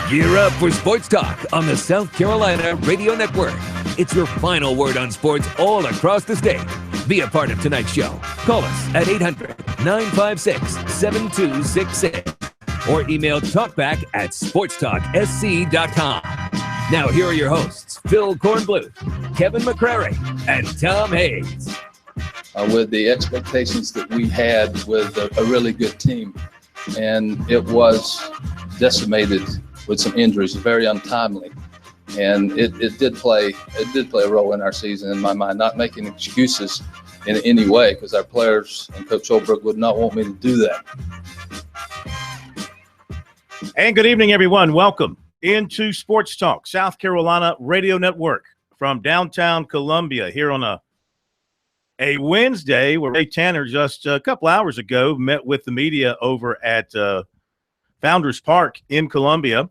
Gear up for Sports Talk on the South Carolina Radio Network. It's your final word on sports all across the state. Be a part of tonight's show. Call us at 800-956-7266 or email talkback@sportstalksc.com. Now here are your hosts, Phil Kornbluth, Kevin McCrary, and Tom Hayes. With the expectations that we had with a really good team, and it was decimated with some injuries, very untimely, and it did play a role in our season in my mind. Not making excuses in any way, because our players and Coach Holbrook would not want me to do that. And good evening, everyone. Welcome into Sports Talk, South Carolina Radio Network from downtown Columbia here on a Wednesday, where Ray Tanner just a couple hours ago met with the media over at Founders Park in Columbia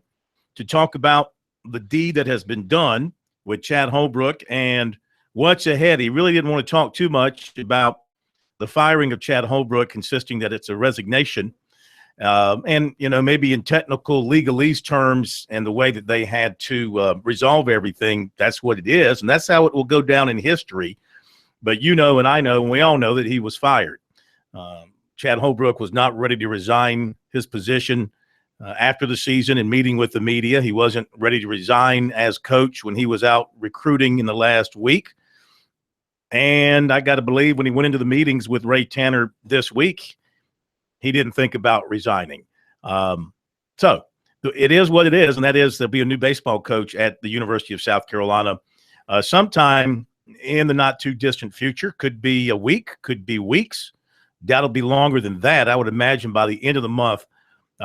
to talk about the deed that has been done with Chad Holbrook and what's ahead. He really didn't want to talk too much about the firing of Chad Holbrook, insisting that it's a resignation. And, you know, maybe in technical legalese terms and the way that they had to resolve everything, that's what it is. And that's how it will go down in history. But you know, and I know, and we all know that he was fired. Chad Holbrook was not ready to resign his position after the season and meeting with the media. He wasn't ready to resign as coach when he was out recruiting in the last week. And I got to believe when he went into the meetings with Ray Tanner this week, he didn't think about resigning. So it is what it is, and that is there'll be a new baseball coach at the University of South Carolina sometime in the not-too-distant future. Could be a week, could be weeks. That'll be longer than that. I would imagine by the end of the month,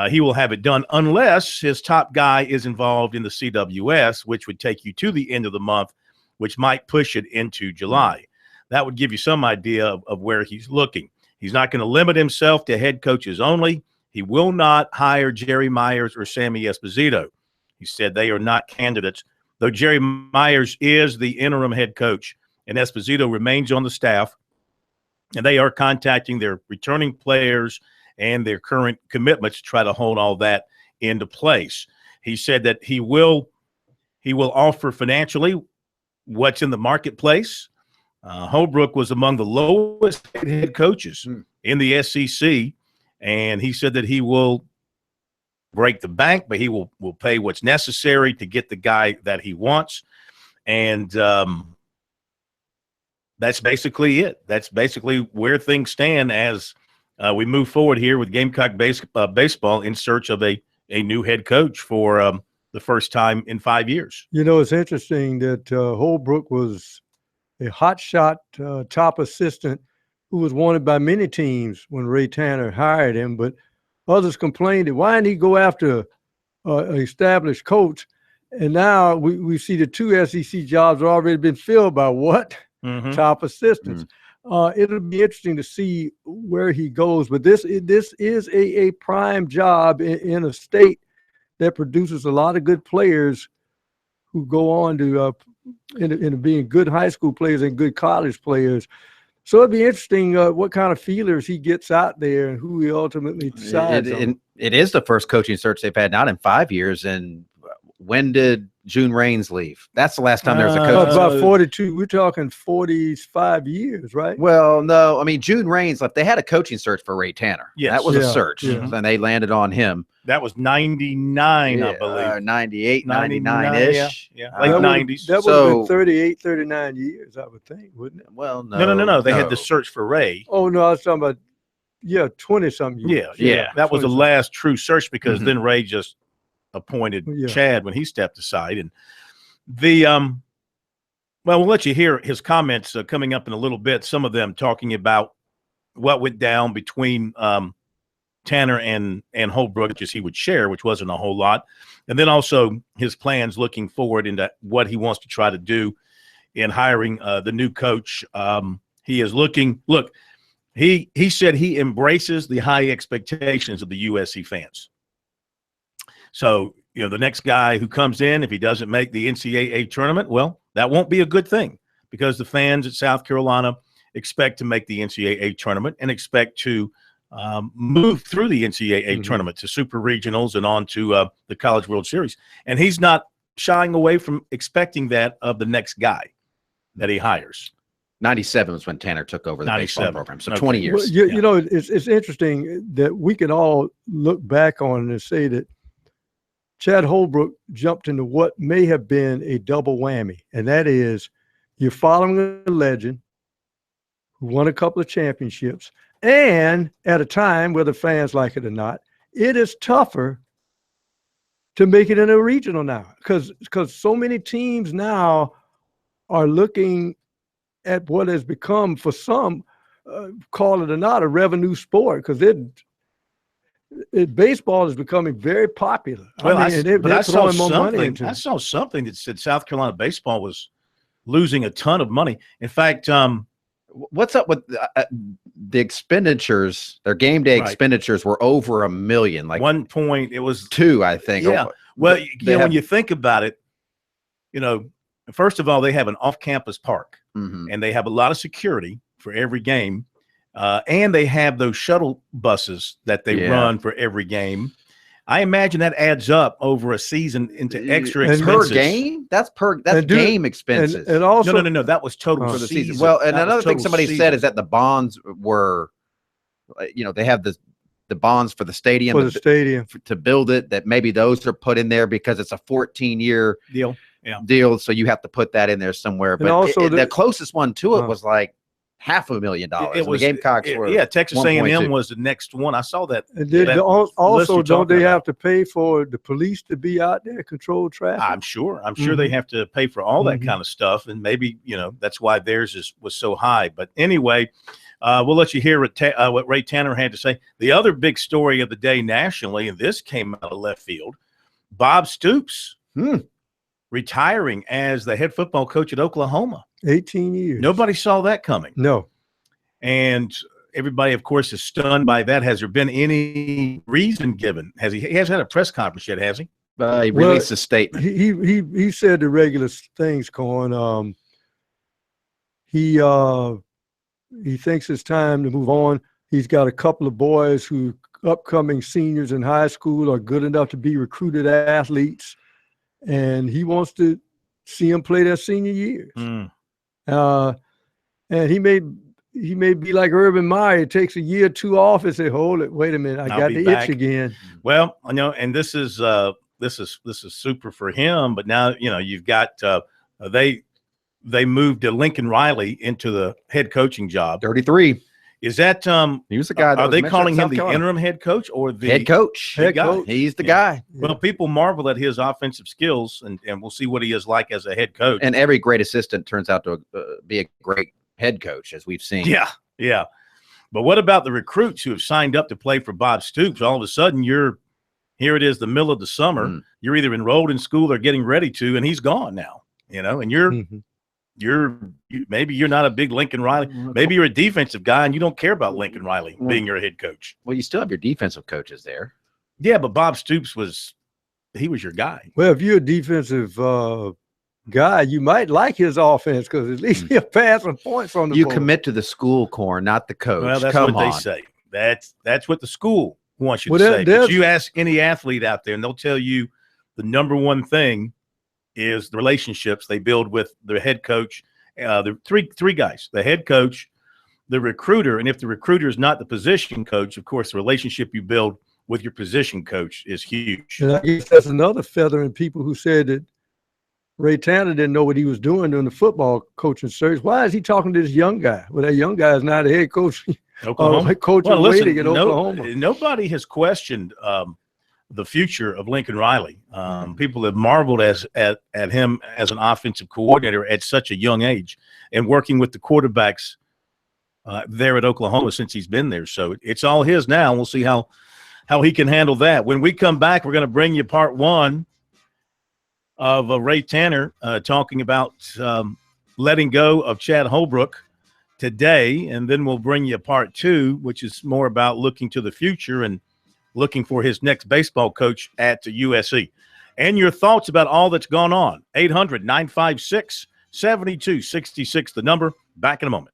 he will have it done, unless his top guy is involved in the CWS, which would take you to the end of the month, which might push it into July. That would give you some idea of where he's looking. He's not going to limit himself to head coaches only. He will not hire Jerry Myers or Sammy Esposito. He said they are not candidates, though Jerry Myers is the interim head coach and Esposito remains on the staff, and they are contacting their returning players and their current commitments to try to hold all that into place. He said that he will offer financially what's in the marketplace. Holbrook was among the lowest head coaches in the SEC, and he said that he will break the bank, but he will pay what's necessary to get the guy that he wants. And that's basically it. That's basically where things stand as we move forward here with Gamecock baseball in search of a new head coach for the first time in 5 years. You know, it's interesting that Holbrook was a hotshot top assistant who was wanted by many teams when Ray Tanner hired him, but others complained that why didn't he go after an established coach? And now we see the two SEC jobs have already been filled by what? Top assistants. It'll be interesting to see where he goes, but this is a prime job in a state that produces a lot of good players who go on to into being good high school players and good college players. So it'd be interesting what kind of feelers he gets out there and who he ultimately decides on. It is the first coaching search they've had not in 5 years. And when did June Raines leave? That's the last time there was a coach. About 42. We're talking 45 years, right? Well, no. I mean, June Raines left. They had a coaching search for Ray Tanner. Yes. That was a search. Yeah. And they landed on him. That was 99, I believe. 98, 99-ish. Yeah. Late 90s. That would have been 38, 39 years, I would think, wouldn't it? Well, no. No. They had the search for Ray. Oh, no, I was talking about, 20-something years. Yeah. That was the last true search because then Ray just appointed Chad when he stepped aside. And well, we'll let you hear his comments coming up in a little bit, some of them talking about what went down between Tanner and Holbrook, as he would share, which wasn't a whole lot. And then also his plans looking forward into what he wants to try to do in hiring the new coach. He is looking – look, he said he embraces the high expectations of the USC fans. So, the next guy who comes in, if he doesn't make the NCAA tournament, well, that won't be a good thing because the fans at South Carolina expect to make the NCAA tournament and expect to move through the NCAA tournament to super regionals and on to the College World Series. And he's not shying away from expecting that of the next guy that he hires. 97 was when Tanner took over the baseball program. So 20 years. Well, you know, it's interesting that we can all look back on it and say that Chad Holbrook jumped into what may have been a double whammy, and that is you're following a legend who won a couple of championships, and at a time, whether fans like it or not, it is tougher to make it in a regional now because so many teams now are looking at what has become, for some, call it or not, a revenue sport because baseball is becoming very popular. Well, I mean, they're throwing more money into it. I saw something that said South Carolina baseball was losing a ton of money. In fact, what's up with the expenditures? Their game day expenditures were over $1 million. Like one point, it was 2, I think. Yeah. Well, when you think about it, you know, first of all, they have an off-campus park, and they have a lot of security for every game. And they have those shuttle buses that they run for every game. I imagine that adds up over a season into extra expenses. Per game? That's game expenses. And also, no. That was total for the season. Well, and another thing somebody said is that the bonds were, you know, they have the bonds for the stadium. For the stadium. To build it, that maybe those are put in there because it's a 14-year deal. So you have to put that in there somewhere. But also the closest one to it was like $500,000. It was the Gamecocks were Texas A&M was the next one. I saw that. Also, don't they have to pay for the police to be out there control traffic? I'm sure they have to pay for all that kind of stuff, and maybe that's why theirs was so high. But anyway, we'll let you hear what Ray Tanner had to say. The other big story of the day nationally, and this came out of left field, Bob Stoops retiring as the head football coach at Oklahoma. 18 years. Nobody saw that coming. No. And everybody, of course, is stunned by that. Has there been any reason given? He hasn't had a press conference yet, has he? He released a statement. He said the regular things, Corn. He thinks it's time to move on. He's got a couple of boys who upcoming seniors in high school are good enough to be recruited athletes, and he wants to see them play their senior years. And he may be like Urban Meyer. It takes a year or two off and say, "Hold it, wait a minute, I got the itch again." Well, and this is super for him. But now you've got they moved to Lincoln Riley into the head coaching job. 33. Is that he was the guy? Are they calling him the interim head coach or the head coach? Head coach. He's the guy. Well, people marvel at his offensive skills, and we'll see what he is like as a head coach. And every great assistant turns out to be a great head coach, as we've seen. Yeah. But what about the recruits who have signed up to play for Bob Stoops? All of a sudden, here it is, the middle of the summer. You're either enrolled in school or getting ready to, and he's gone now. And maybe you're not a big Lincoln Riley. Maybe you're a defensive guy and you don't care about Lincoln Riley being your head coach. Well, you still have your defensive coaches there. Yeah, but Bob Stoops was your guy. Well, if you're a defensive guy, you might like his offense because at least he'll pass some points on the You board. commit to the school, Corn, not the coach. Well, that's what they say. That's what the school wants you to say. But you ask any athlete out there, and they'll tell you the number one thing is the relationships they build with their head coach. The three guys: the head coach, the recruiter, and if the recruiter is not the position coach, of course, the relationship you build with your position coach is huge. And I guess that's another feather in people who said that Ray Tanner didn't know what he was doing during the football coaching search. Why is he talking to this young guy? Well, that young guy is not a head coach. Oklahoma. Coach waiting at Oklahoma. Nobody has questioned the future of Lincoln Riley. People have marveled at him as an offensive coordinator at such a young age and working with the quarterbacks there at Oklahoma since he's been there. So it's all his now. We'll see how he can handle that. When we come back, we're going to bring you part one of Ray Tanner talking about letting go of Chad Holbrook today, and then we'll bring you part two, which is more about looking to the future and looking for his next baseball coach at USC. And your thoughts about all that's gone on. 800-956-7266, the number. Back in a moment.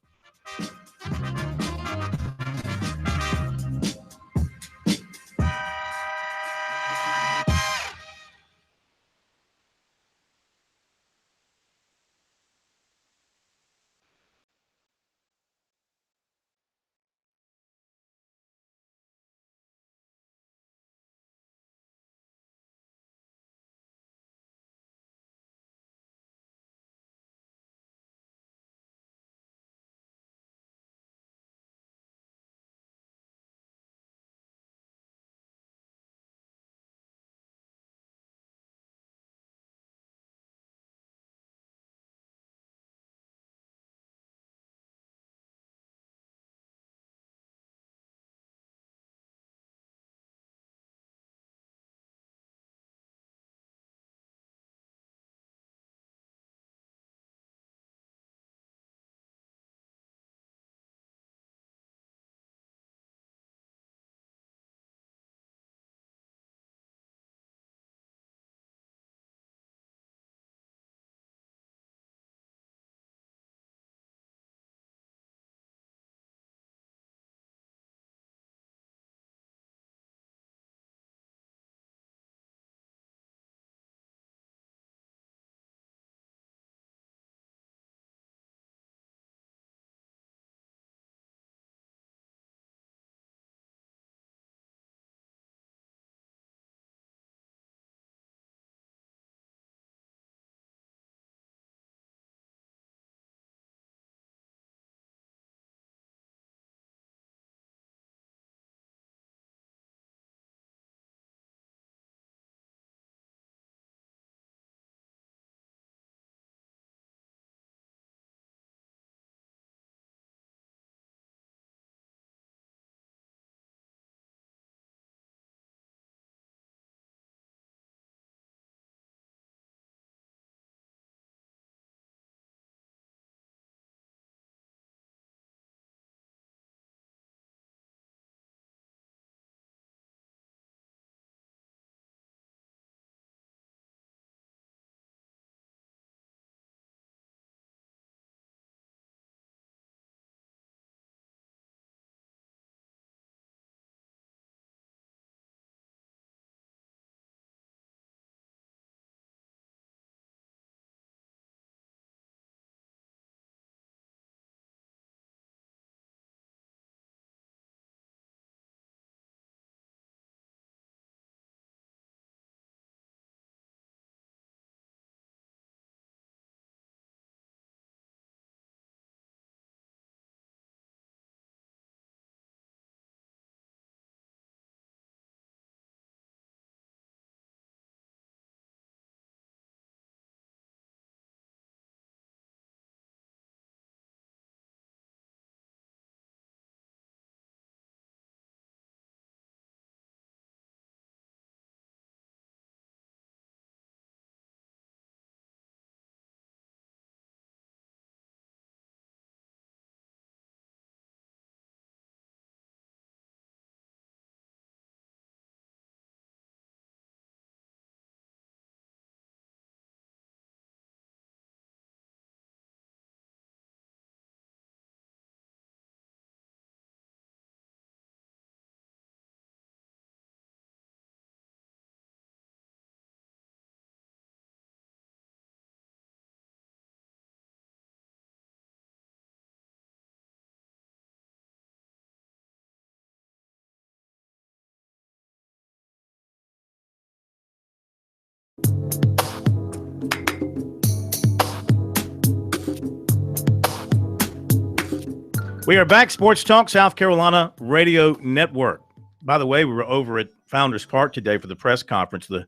We are back. Sports Talk, South Carolina Radio Network. By the way, we were over at Founders Park today for the press conference. The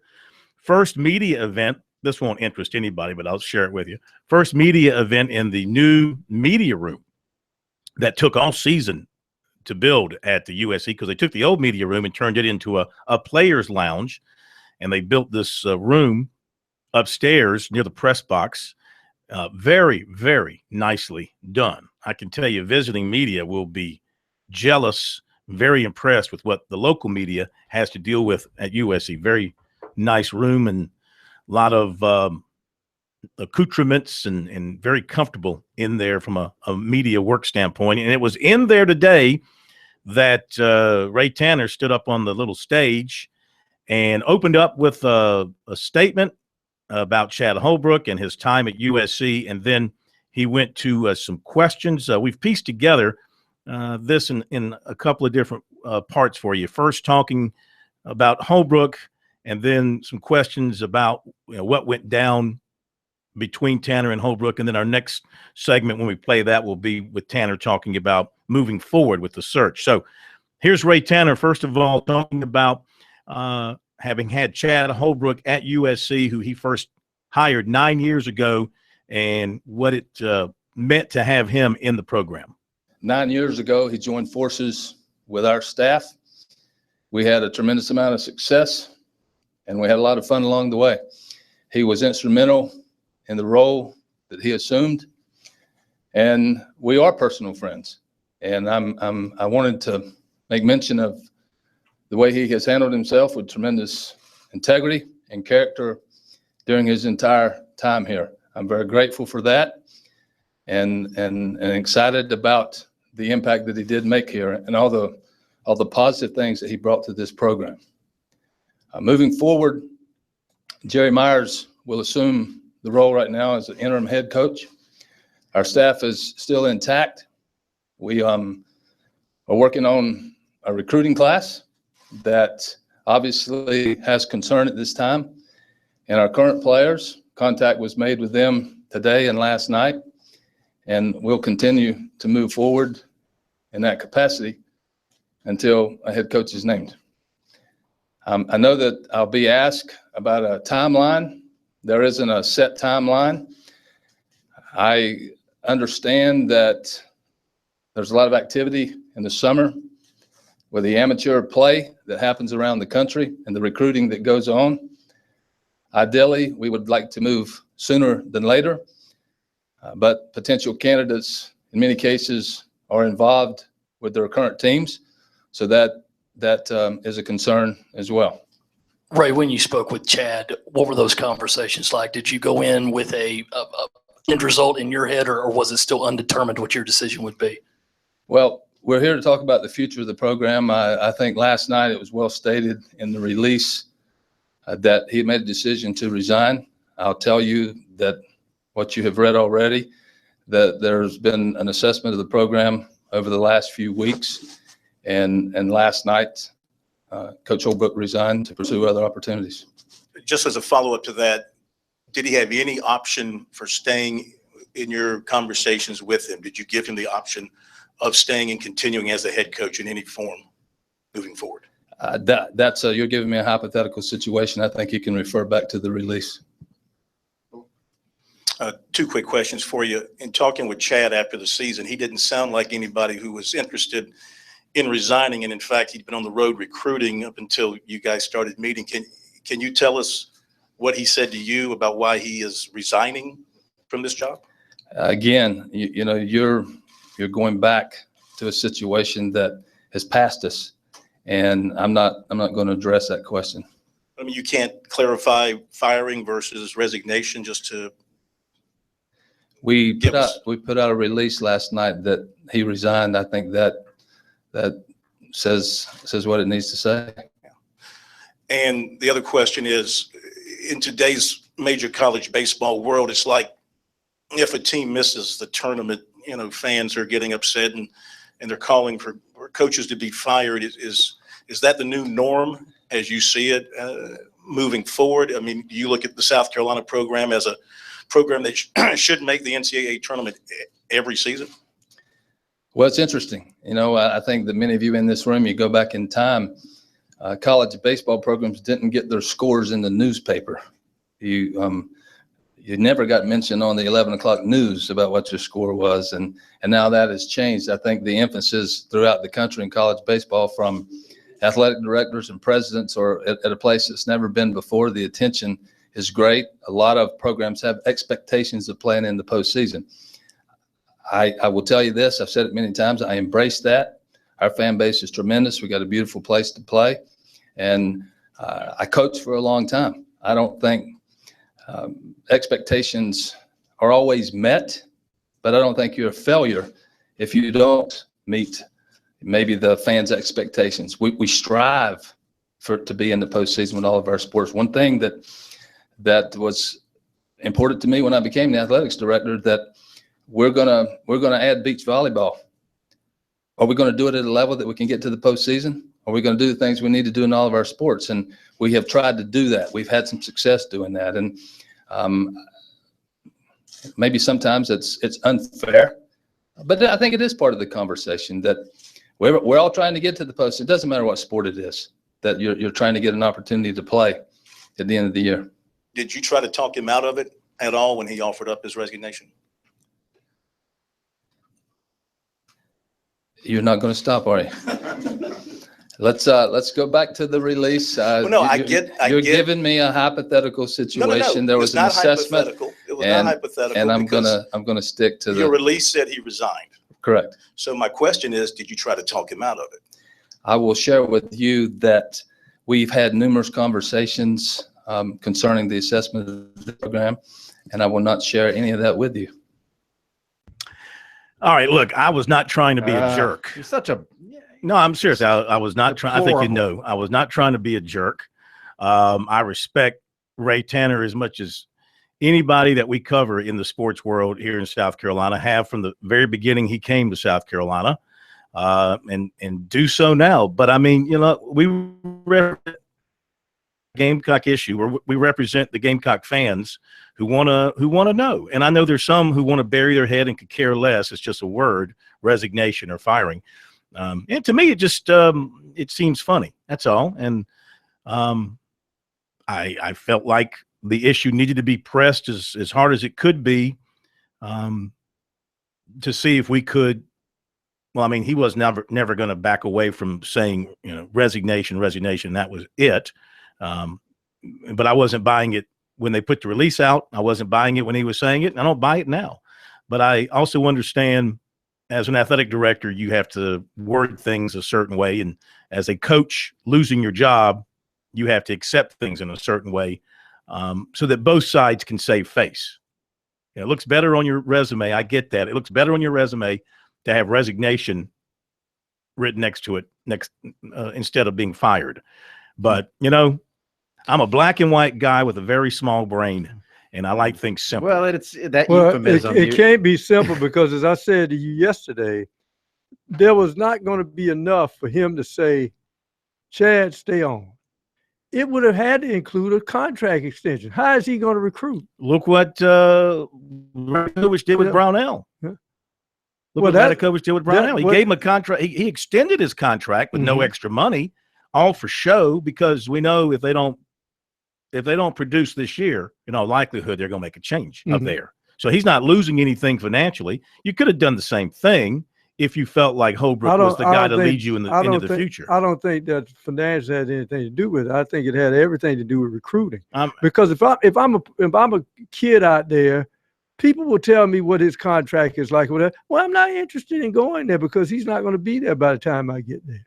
first media event, this won't interest anybody, but I'll share it with you. First media event in the new media room that took all season to build at the USC, because they took the old media room and turned it into a player's lounge. And they built this room upstairs near the press box. Very, very nicely done. I can tell you, visiting media will be jealous, very impressed with what the local media has to deal with at USC. Very nice room and a lot of accoutrements and very comfortable in there from a media work standpoint. And it was in there today that Ray Tanner stood up on the little stage and opened up with a statement about Chad Holbrook and his time at USC, and then he went to some questions. We've pieced together this in a couple of different parts for you. First, talking about Holbrook, and then some questions about what went down between Tanner and Holbrook, and then our next segment when we play that will be with Tanner talking about moving forward with the search. So here's Ray Tanner, first of all, talking about having had Chad Holbrook at USC, who he first hired 9 years ago, and what it meant to have him in the program. 9 years ago, he joined forces with our staff. We had a tremendous amount of success, and we had a lot of fun along the way. He was instrumental in the role that he assumed, and we are personal friends. And I wanted to make mention of the way he has handled himself with tremendous integrity and character during his entire time here. I'm very grateful for that, and excited about the impact that he did make here and all the positive things that he brought to this program. Moving forward, Jerry Myers will assume the role right now as an interim head coach. Our staff is still intact. We are working on a recruiting class that obviously has concern at this time. And our current players, contact was made with them today and last night, and we'll continue to move forward in that capacity until a head coach is named. I know that I'll be asked about a timeline. There isn't a set timeline. I understand that there's a lot of activity in the summer with the amateur play that happens around the country and the recruiting that goes on. Ideally, we would like to move sooner than later, but potential candidates in many cases are involved with their current teams, so that is a concern as well. Ray, when you spoke with Chad, what were those conversations like? Did you go in with a end result in your head, or was it still undetermined what your decision would be? Well, we're here to talk about the future of the program. I think last night it was well stated in the release that he made a decision to resign. I'll tell you that what you have read already, that there's been an assessment of the program over the last few weeks, and last night Coach Holbrook resigned to pursue other opportunities. Just as a follow-up to that, did he have any option for staying in your conversations with him? Did you give him the option of staying and continuing as the head coach in any form moving forward? That's you're giving me a hypothetical situation. I think you can refer back to the release. Two quick questions for you. In talking with Chad after the season, he didn't sound like anybody who was interested in resigning, and in fact, he'd been on the road recruiting up until you guys started meeting. Can you tell us what he said to you about why he is resigning from this job? Again, you're going back to a situation that has passed us, and I'm not going to address that question. I mean, you can't clarify firing versus resignation just to. We put out a release last night that he resigned. I think that says what it needs to say. And the other question is, in today's major college baseball world, it's like if a team misses the tournament, fans are getting upset and they're calling for coaches to be fired. Is that the new norm as you see it moving forward? I mean, you look at the South Carolina program as a program that should make the NCAA tournament every season? Well, it's interesting. I think that many of you in this room, you go back in time, college baseball programs didn't get their scores in the newspaper. You never got mentioned on the 11 o'clock news about what your score was. And now that has changed. I think the emphasis throughout the country in college baseball from athletic directors and presidents or at a place that's never been before, the attention is great. A lot of programs have expectations of playing in the postseason. I will tell you this, I've said it many times, I embrace that. Our fan base is tremendous. We got a beautiful place to play. And I coached for a long time. I don't think expectations are always met, but I don't think you're a failure if you don't meet maybe the fans' expectations. We strive to be in the postseason with all of our sports. One thing that was important to me when I became the athletics director, that we're gonna add beach volleyball. Are we going to do it at a level that we can get to the postseason? Are we going to do the things we need to do in all of our sports? And we have tried to do that. We've had some success doing that. And maybe sometimes it's unfair, but I think it is part of the conversation that we're all trying to get to the postseason. It doesn't matter what sport it is, that you're trying to get an opportunity to play at the end of the year. Did you try to talk him out of it at all when he offered up his resignation? You're not going to stop, are you? Let's go back to the release. Well, no, You're giving me a hypothetical situation. No. There was an assessment. It was not hypothetical. And I'm gonna stick to your release said he resigned. Correct. So my question is, did you try to talk him out of it? I will share with you that we've had numerous conversations concerning the assessment of the program, and I will not share any of that with you. All right, look, I was not trying to be a jerk. You're such a No, I'm serious. I was not trying. I think you know, I was not trying to be a jerk. I respect Ray Tanner as much as anybody that we cover in the sports world here in South Carolina have from the very beginning he came to South Carolina, and do so now. But I mean, we represent Gamecock issue, or we represent the Gamecock fans who want to know. And I know there's some who want to bury their head and could care less. It's just a word, resignation or firing. And to me, it just it seems funny. That's all. And I felt like the issue needed to be pressed as hard as it could be to see if we could. Well, I mean, he was never going to back away from saying, resignation. That was it. But I wasn't buying it when they put the release out. I wasn't buying it when he was saying it. And I don't buy it now. But I also understand, as an athletic director, you have to word things a certain way. And as a coach losing your job, you have to accept things in a certain way so that both sides can save face. It looks better on your resume. I get that. It looks better on your resume to have resignation written next to it instead of being fired. But, I'm a black and white guy with a very small brain, and I like things simple. Well, it's that euphemism. It can't be simple because, as I said to you yesterday, there was not going to be enough for him to say, Chad, stay on. It would have had to include a contract extension. How is he going to recruit? Look what Radakovich did with Brownell. Look what Radakovich did with Brownell. He gave him a contract. He extended his contract with no extra money, all for show, because we know if they don't produce this year, in all likelihood, they're going to make a change up there. So he's not losing anything financially. You could have done the same thing if you felt like Holbrook was the guy to lead you into the future. I don't think that finance had anything to do with it. I think it had everything to do with recruiting. Because if I'm a kid out there, people will tell me what his contract is like. Well, I'm not interested in going there because he's not going to be there by the time I get there.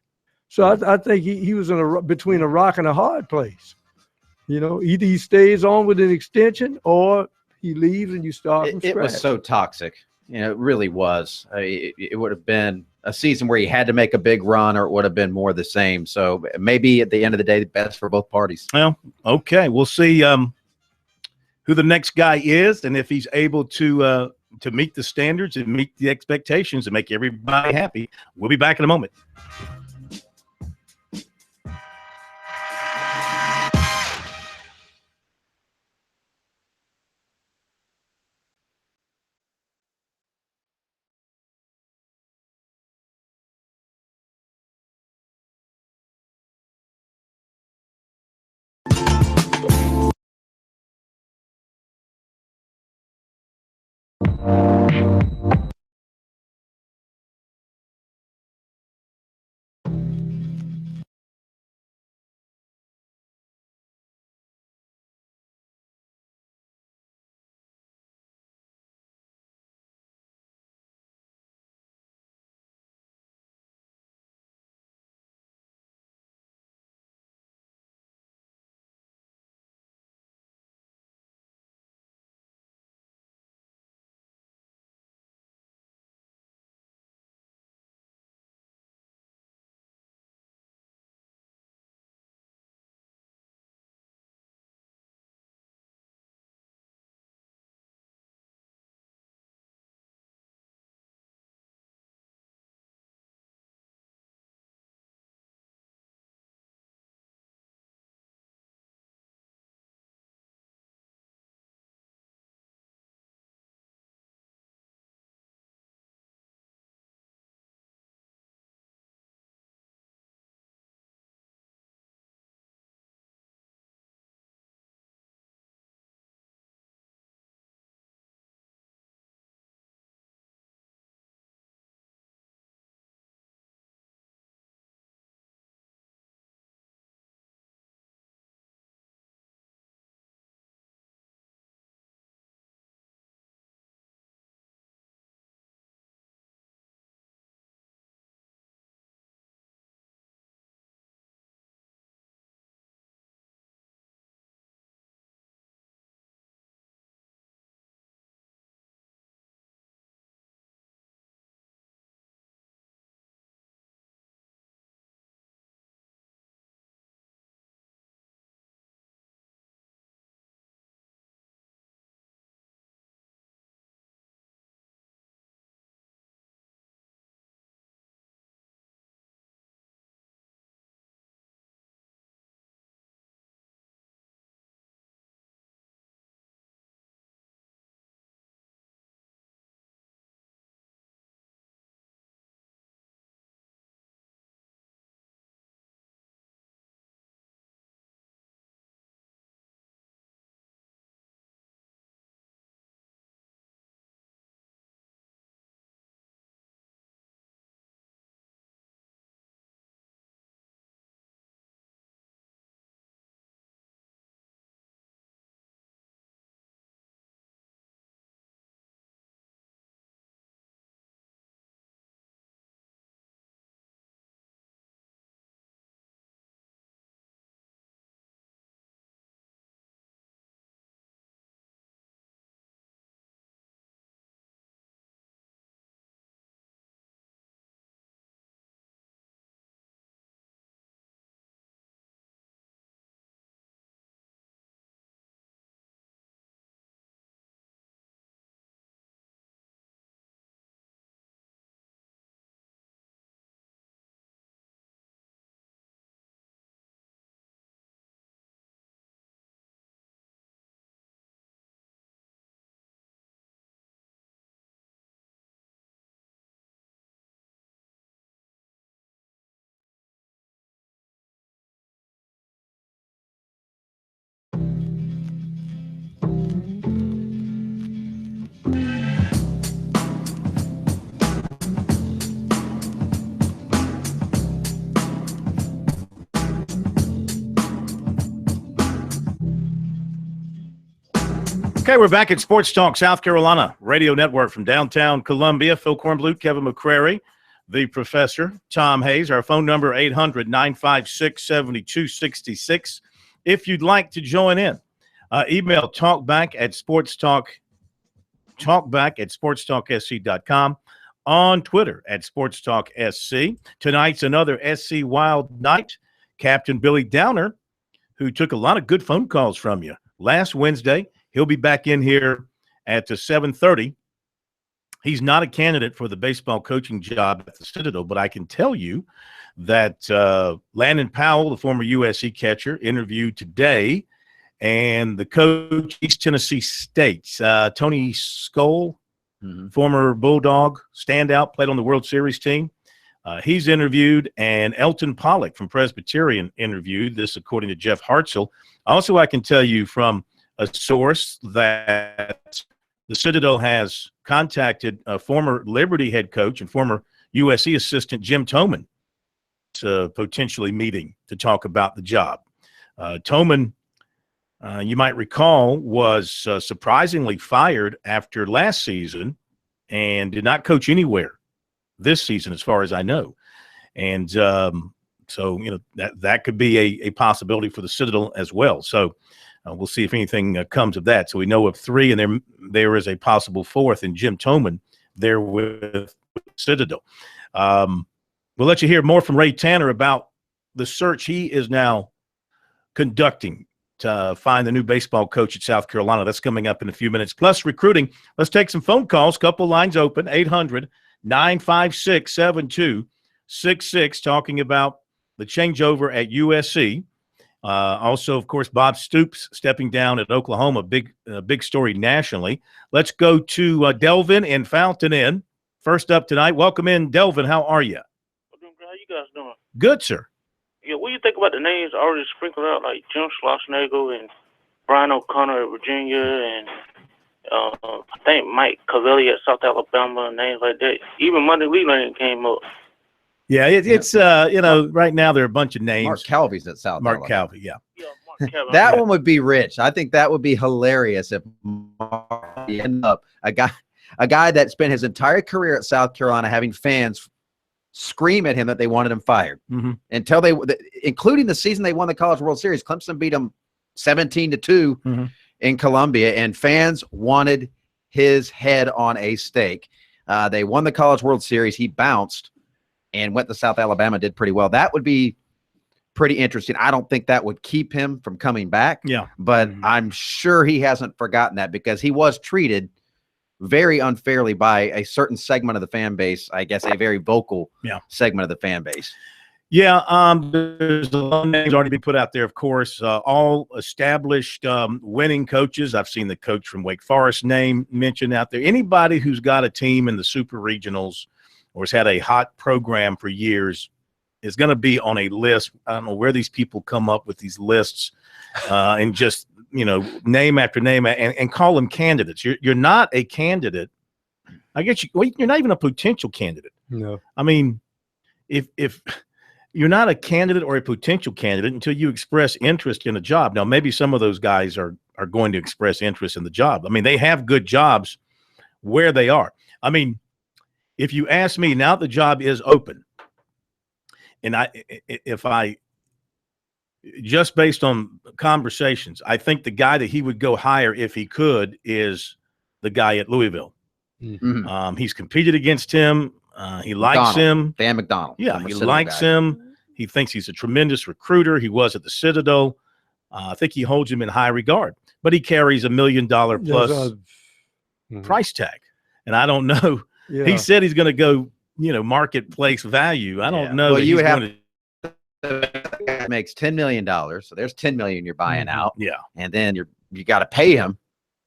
So I think he was between a rock and a hard place. Either he stays on with an extension or he leaves and you start from scratch. It was so toxic. It really was. It would have been a season where he had to make a big run, or it would have been more the same. So maybe at the end of the day, the best for both parties. Well, okay. We'll see who the next guy is, and if he's able to meet the standards and meet the expectations and make everybody happy. We'll be back in a moment. Okay, we're back at Sports Talk South Carolina Radio Network from downtown Columbia. Phil Kornblut, Kevin McCrary, the professor, Tom Hayes. Our phone number, 800-956-7266. If you'd like to join in, email talkback@sportstalksc.com, on Twitter @SportsTalkSC. Tonight's another SC Wild night. Captain Billy Downer, who took a lot of good phone calls from you last Wednesday. He'll be back in here at 7:30. He's not a candidate for the baseball coaching job at the Citadel, but I can tell you that Landon Powell, the former USC catcher, interviewed today, and the coach, East Tennessee State, Tony Skoll, former Bulldog standout, played on the World Series team. He's interviewed, and Elton Pollock from Presbyterian interviewed. This, according to Jeff Hartzell. Also, I can tell you from a source that the Citadel has contacted a former Liberty head coach and former USC assistant Jim Toman to potentially meeting to talk about the job. Toman, you might recall, was surprisingly fired after last season and did not coach anywhere this season, as far as I know. And so, that could be a possibility for the Citadel as well. So we'll see if anything comes of that. So we know of 3, and there is a possible 4th in Jim Toman there with Citadel. We'll let you hear more from Ray Tanner about the search he is now conducting to find the new baseball coach at South Carolina. That's coming up in a few minutes. Plus recruiting. Let's take some phone calls. Couple lines open. 800-956-7266, talking about the changeover at USC. Also, of course, Bob Stoops stepping down at Oklahoma, big story nationally. Let's go to Delvin in Fountain Inn. First up tonight. Welcome in, Delvin. How are you? How you guys doing? Good, sir. Yeah, what do you think about the names already sprinkled out, like Jim Schlossnagle and Brian O'Connor at Virginia, and I think Mike Cavelli at South Alabama, names like that. Even Monday Leland came up. Yeah, it's right now there are a bunch of names. Mark Calvey's at South Mark Alabama. Calvey, yeah. Mark Calvey. That one would be rich. I think that would be hilarious if Mark ended up a guy that spent his entire career at South Carolina having fans scream at him that they wanted him fired until including the season they won the College World Series. Clemson beat them 17-2 in Columbia, and fans wanted his head on a stake. They won the College World Series. He bounced and went to South Alabama, did pretty well. That would be pretty interesting. I don't think that would keep him from coming back. Yeah. But I'm sure he hasn't forgotten that, because he was treated very unfairly by a certain segment of the fan base, I guess a very vocal segment of the fan base. Yeah, there's a lot of names already been put out there, of course, all established winning coaches. I've seen the coach from Wake Forest name mentioned out there. Anybody who's got a team in the super regionals or has had a hot program for years is going to be on a list. I don't know where these people come up with these lists and just, name after name and call them candidates. You're not a candidate. I guess you're not even a potential candidate. No. I mean, if you're not a candidate or a potential candidate until you express interest in a job. Now, maybe some of those guys are going to express interest in the job. I mean, they have good jobs where they are. I mean, if you ask me, now the job is open, and if I just based on conversations, I think the guy that he would go hire if he could is the guy at Louisville. He's competed against him. He likes him. Dan McDonald. Yeah, he likes him. He thinks he's a tremendous recruiter. He was at the Citadel. I think he holds him in high regard. But he carries $1 million plus price tag. And I don't know. Yeah. He said he's going to go, marketplace value. I don't know. Well, you would have to makes $10 million. So there's $10 million you're buying out. Yeah. And then you got to pay him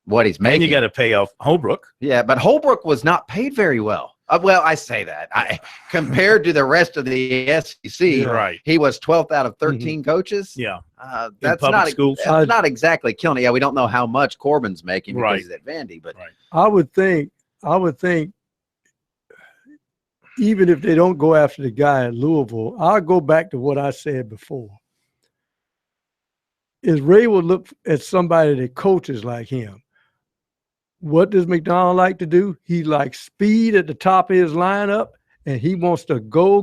what he's making. And you got to pay off Holbrook. Yeah, but Holbrook was not paid very well. Well, I say that compared to the rest of the SEC, right? He was 12th out of 13 coaches. Yeah, that's not exactly killing it. Yeah, we don't know how much Corbin's making because he's at Vandy, but I would think, even if they don't go after the guy at Louisville, I'll go back to what I said before. Is Ray will look at somebody that coaches like him. what does McDonald like to do? He likes speed at the top of his lineup, and he wants to go,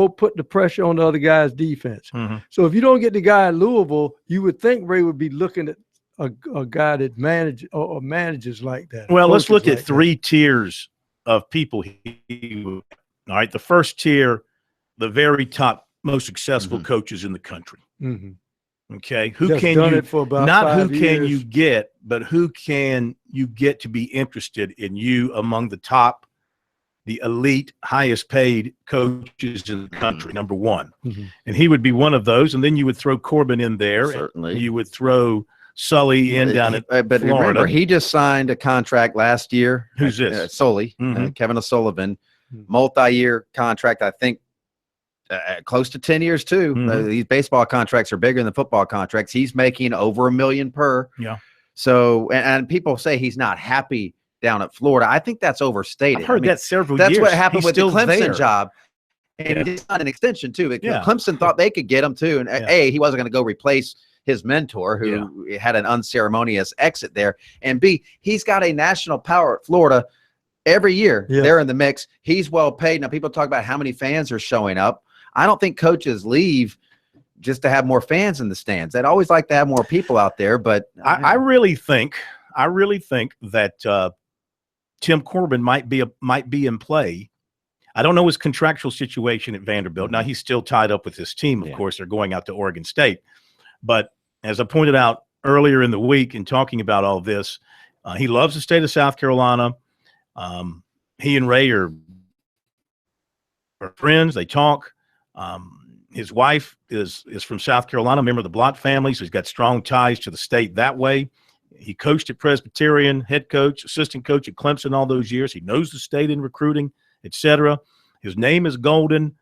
put the pressure on the other guy's defense. So if you don't get the guy at Louisville, you would think Ray would be looking at a guy that manages like that. Well, let's look like at three tiers of people. All right, the first tier, the very top, most successful coaches in the country. Okay, who Just can done you it for about not 5 who can you years. get, but who can you get to be interested in you among the top, the elite, highest paid coaches in the country, number one. And he would be one of those. And then you would throw Corbin in there. Certainly. You would throw Sully in down at but Florida. remember, he just signed a contract last year. Who's this? Sully, Kevin O'Sullivan, multi-year contract, I think close to 10 years too. These baseball contracts are bigger than football contracts. He's making over $1 million per. Yeah. So, and people say he's not happy down at Florida. I think that's overstated. I've heard that several that's years. What happened He's with the still Clemson there. job. And it's not an extension too. Yeah. Clemson thought they could get him too. And A, he wasn't going to go replace his mentor who had an unceremonious exit there. And B, he's got a national power at Florida every year. They're in the mix. He's well paid. Now people talk about how many fans are showing up. I don't think coaches leave just to have more fans in the stands. They'd always like to have more people out there, but I really think that Tim Corbin might be in play. I don't know his contractual situation at Vanderbilt. Now he's still tied up with his team. Of course, they're going out to Oregon State. But as I pointed out earlier in the week in talking about all this, he loves the state of South Carolina. He and Ray are friends. They talk. His wife is from South Carolina, a member of the Blott family, so he's got strong ties to the state that way. He coached at Presbyterian, head coach, assistant coach at Clemson all those years. He knows the state in recruiting, etc. His name is golden.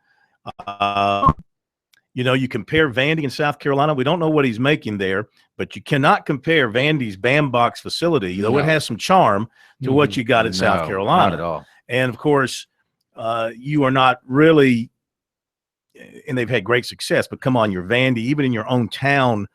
You compare Vandy in South Carolina. We don't know what he's making there, but you cannot compare Vandy's bandbox facility, though it has some charm, to what you got at South Carolina. Not at all. And, of course, you are not really – and they've had great success, but come on, you're Vandy. Even in your own town,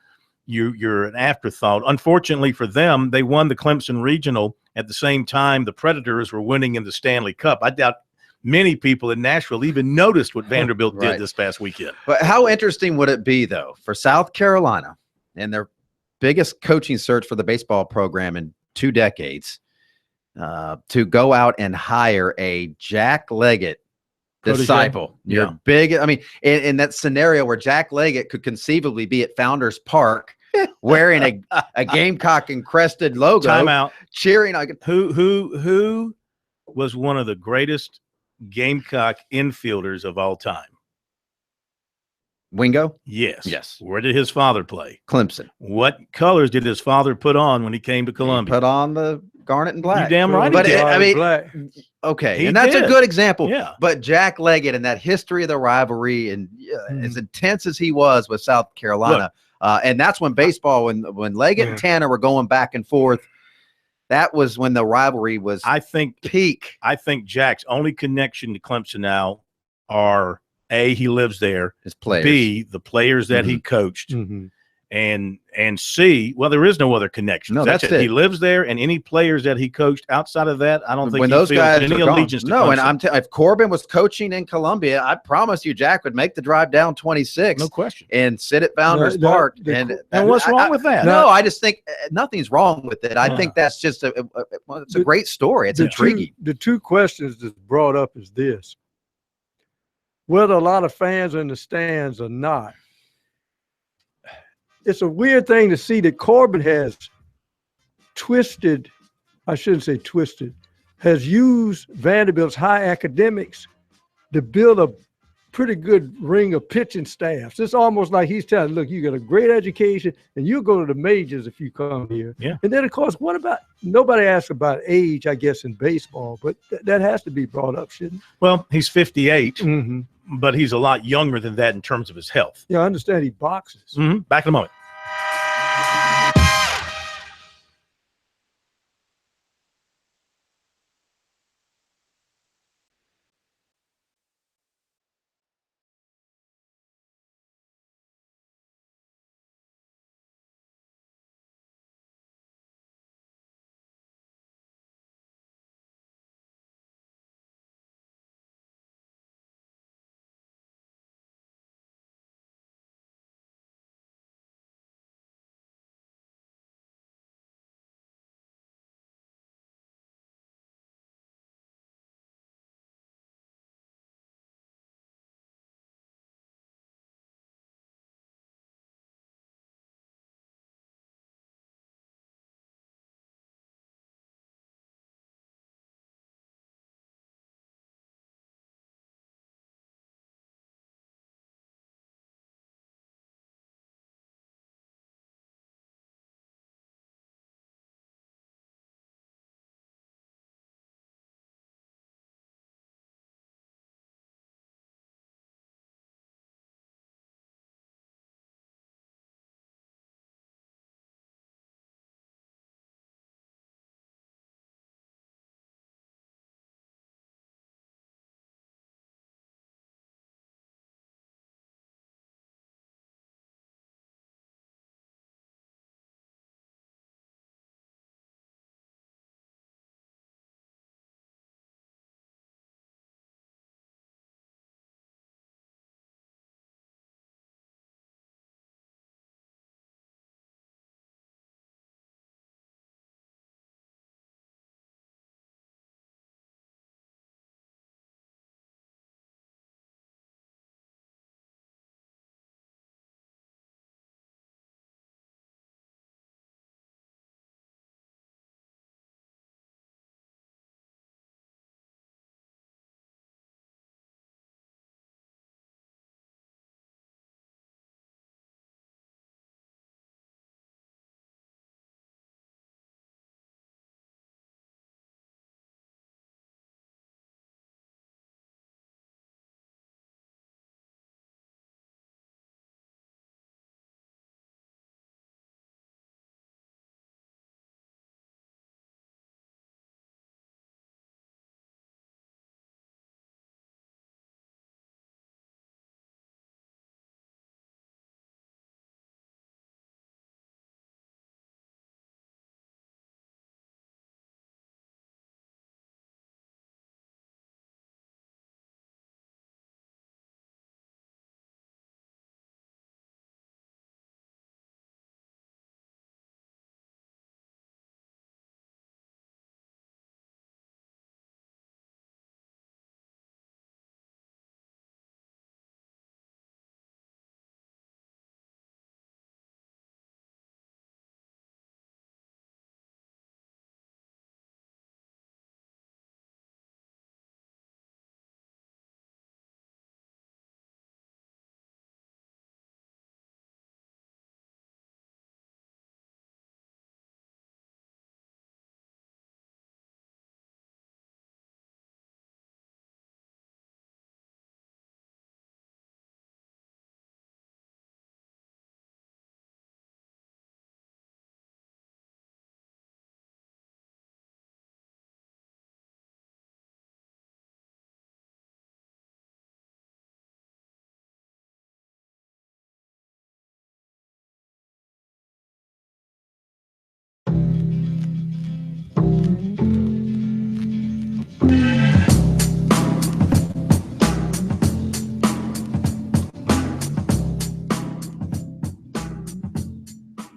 you're an afterthought. Unfortunately for them, they won the Clemson Regional at the same time the Predators were winning in the Stanley Cup. I doubt many people in Nashville even noticed what Vanderbilt did this past weekend. But how interesting would it be, though, for South Carolina and their biggest coaching search for the baseball program in 2 decades to go out and hire a Jack Leggett disciple? You're big. I mean, in that scenario where Jack Leggett could conceivably be at Founders Park wearing a Gamecock encrusted logo, timeout, cheering. Who was one of the greatest Gamecock infielders of all time? Wingo? Yes. Where did his father play? Clemson. What colors did his father put on when he came to Columbia? He put on the garnet and black. You damn right. But black. Okay, and that's a good example. Yeah. But Jack Leggett and that history of the rivalry, and as intense as he was with South Carolina, and that's when baseball, when Leggett and Tanner were going back and forth, that was when the rivalry was, I think, peak. I think Jack's only connection to Clemson now are A, he lives there, his players. B, the players that he coached, and C, well, there is no other connection. No, that's it. He lives there, and any players that he coached outside of that, I don't think when he those feels guys any are gone. allegiance to No, Clemson. and if Corbin was coaching in Columbia, I promise you, Jack would make the drive down 26, no question, and sit at Founders Park. And what's wrong with that? No, I just think nothing's wrong with it. I think that's just it's a great story. It's intriguing. The two questions that's brought up is this: whether a lot of fans are in the stands or not. It's a weird thing to see that Corbin has has used Vanderbilt's high academics to build a pretty good ring of pitching staffs. It's almost like he's telling, look, you got a great education and you'll go to the majors if you come here. Yeah. And then, of course, what about, nobody asks about age, I guess, in baseball, but that has to be brought up, shouldn't it? Well, he's 58, but he's a lot younger than that in terms of his health. Yeah, I understand he boxes. Back in a moment.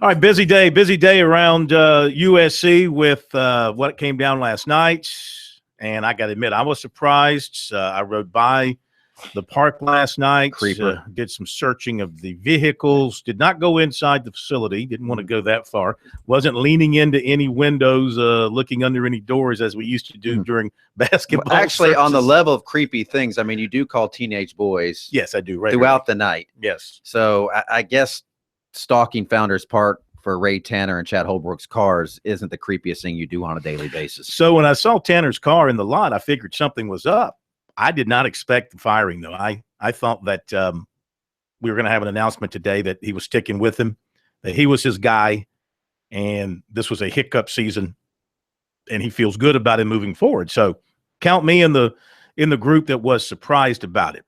All right, busy day around USC with what came down last night. And I got to admit, I was surprised. I rode by the park last night, did some searching of the vehicles, did not go inside the facility, didn't want to go that far, wasn't leaning into any windows, looking under any doors as we used to do during basketball. Well, actually, searches. on the level of creepy things, I mean, you do call teenage boys. Yes, I do. Right throughout the night. Yes. So I guess stalking Founders Park for Ray Tanner and Chad Holbrook's cars isn't the creepiest thing you do on a daily basis. So when I saw Tanner's car in the lot, I figured something was up. I did not expect the firing, though. I thought that we were going to have an announcement today that he was sticking with him, that he was his guy, and this was a hiccup season, and he feels good about it moving forward. So count me in the group that was surprised about it.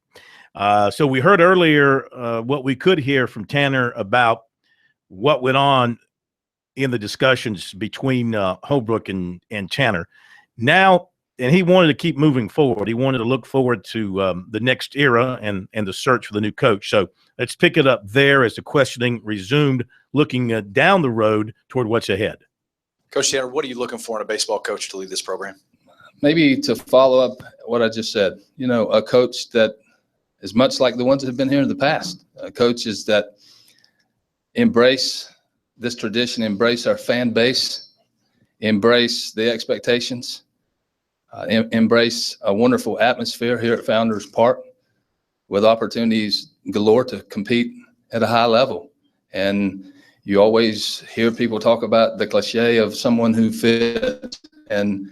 So we heard earlier what we could hear from Tanner about what went on in the discussions between Holbrook and Tanner. Now, and he wanted to keep moving forward. He wanted to look forward to the next era and the search for the new coach. So let's pick it up there as the questioning resumed, looking down the road toward what's ahead. Coach Tanner, what are you looking for in a baseball coach to lead this program? Maybe to follow up what I just said, a coach that is much like the ones that have been here in the past, coaches that embrace this tradition, embrace our fan base, embrace the expectations, embrace a wonderful atmosphere here at Founders Park with opportunities galore to compete at a high level. And you always hear people talk about the cliche of someone who fits. And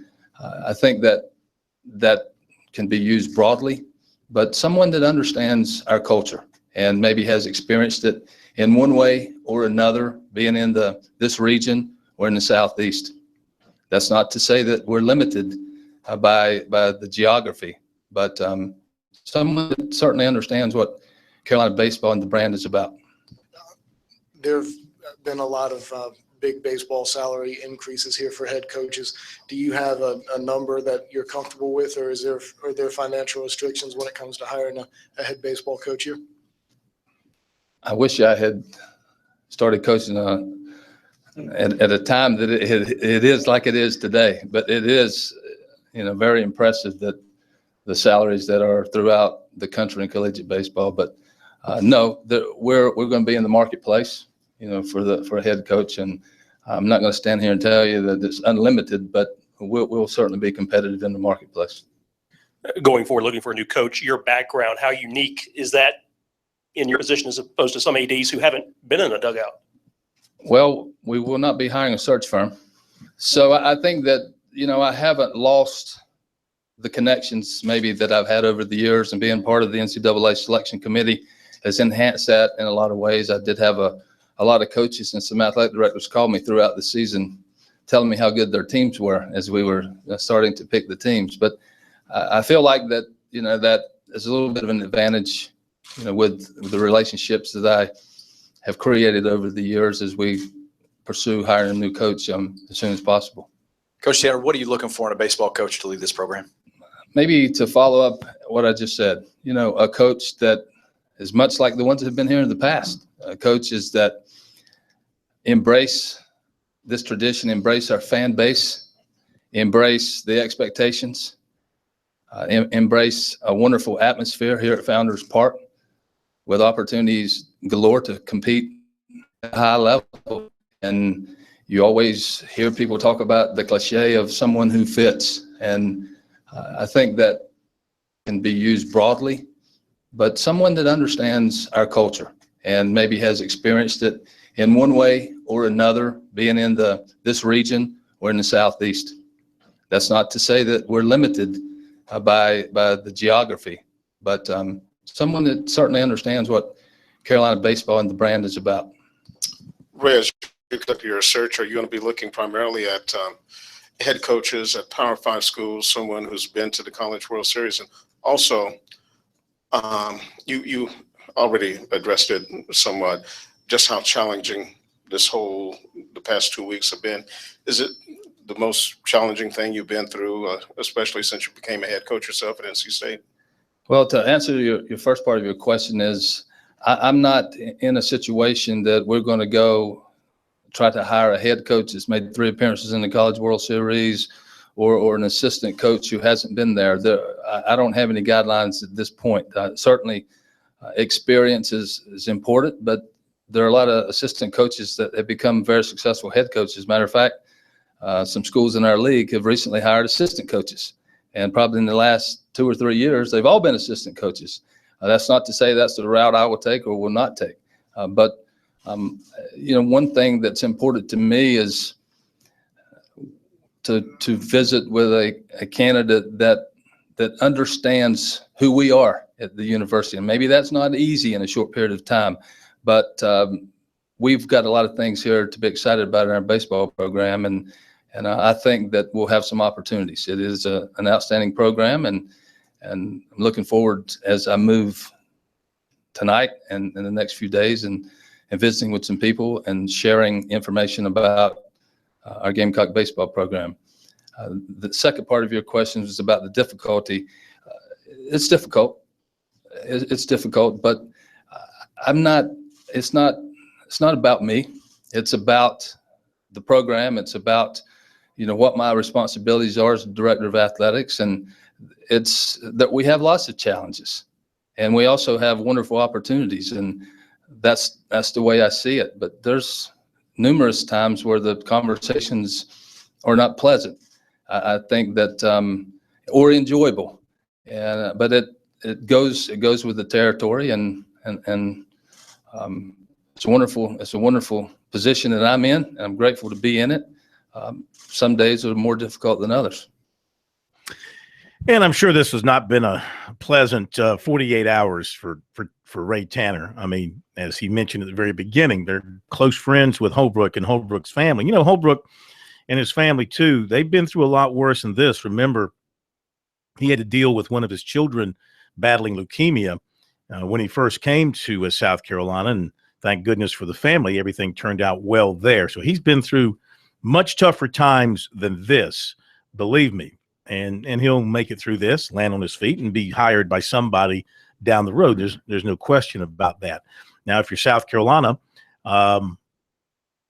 I think that can be used broadly, but someone that understands our culture and maybe has experienced it in one way or another, being in this region or in the Southeast. That's not to say that we're limited by the geography, but someone that certainly understands what Carolina baseball and the brand is about. There have been a lot of big baseball salary increases here for head coaches. Do you have a number that you're comfortable with, or are there financial restrictions when it comes to hiring a head baseball coach here? I wish I had started coaching at a time that it is like it is today, but it is, very impressive that the salaries that are throughout the country in collegiate baseball. But no, we're going to be in the marketplace, for a head coach, and I'm not going to stand here and tell you that it's unlimited, but we'll certainly be competitive in the marketplace. Going forward, looking for a new coach, your background, how unique is that in your position as opposed to some ADs who haven't been in a dugout? Well, we will not be hiring a search firm. So I think that, I haven't lost the connections maybe that I've had over the years, and being part of the NCAA selection committee has enhanced that in a lot of ways. I did have a lot of coaches and some athletic directors call me throughout the season telling me how good their teams were as we were starting to pick the teams. But I feel like that, that is a little bit of an advantage, with the relationships that I have created over the years as we pursue hiring a new coach as soon as possible. Coach Tanner, what are you looking for in a baseball coach to lead this program? Maybe to follow up what I just said, a coach that is much like the ones that have been here in the past, coaches that embrace this tradition, embrace our fan base, embrace the expectations, embrace a wonderful atmosphere here at Founders Park with opportunities galore to compete at a high level. And you always hear people talk about the cliche of someone who fits. And I think that can be used broadly, but someone that understands our culture and maybe has experienced it in one way or another, being in this region or in the Southeast. That's not to say that we're limited by the geography, but someone that certainly understands what Carolina baseball and the brand is about. Ray, as you conduct your research, are you going to be looking primarily at head coaches at Power 5 schools, someone who's been to the College World Series? And also, you already addressed it somewhat, just how challenging the past 2 weeks have been. Is it the most challenging thing you've been through, especially since you became a head coach yourself at NC State? Well, to answer your first part of your question is, I'm not in a situation that we're going to go try to hire a head coach that's made 3 appearances in the College World Series, or an assistant coach who hasn't been there. I don't have any guidelines at this point. Certainly, experience is important, but there are a lot of assistant coaches that have become very successful head coaches. As a matter of fact, some schools in our league have recently hired assistant coaches, and probably in the last 2 or 3 years, they've all been assistant coaches. That's not to say that's the route I will take or will not take, but one thing that's important to me is to visit with a candidate that understands who we are at the university. And maybe that's not easy in a short period of time, but we've got a lot of things here to be excited about in our baseball program. And I think that we'll have some opportunities. It is an outstanding program, and I'm looking forward as I move tonight and in the next few days and visiting with some people and sharing information about our Gamecock baseball program. The second part of your question was about the difficulty. It's difficult. It's difficult, but it's not about me. It's about the program. It's about, what my responsibilities are as director of athletics. And it's that we have lots of challenges, and we also have wonderful opportunities. And that's the way I see it. But there's numerous times where the conversations are not pleasant. I think that, or enjoyable, but it goes with the territory, and it's a wonderful position that I'm in, and I'm grateful to be in it. Some days are more difficult than others. And I'm sure this has not been a pleasant 48 hours for Ray Tanner. I mean, as he mentioned at the very beginning, they're close friends with Holbrook and Holbrook's family. Holbrook and his family, too, they've been through a lot worse than this. Remember, he had to deal with one of his children battling leukemia when he first came to South Carolina. And thank goodness for the family, everything turned out well there. So he's been through much tougher times than this, believe me. And he'll make it through this, land on his feet, and be hired by somebody down the road. There's no question about that. Now, if you're South Carolina,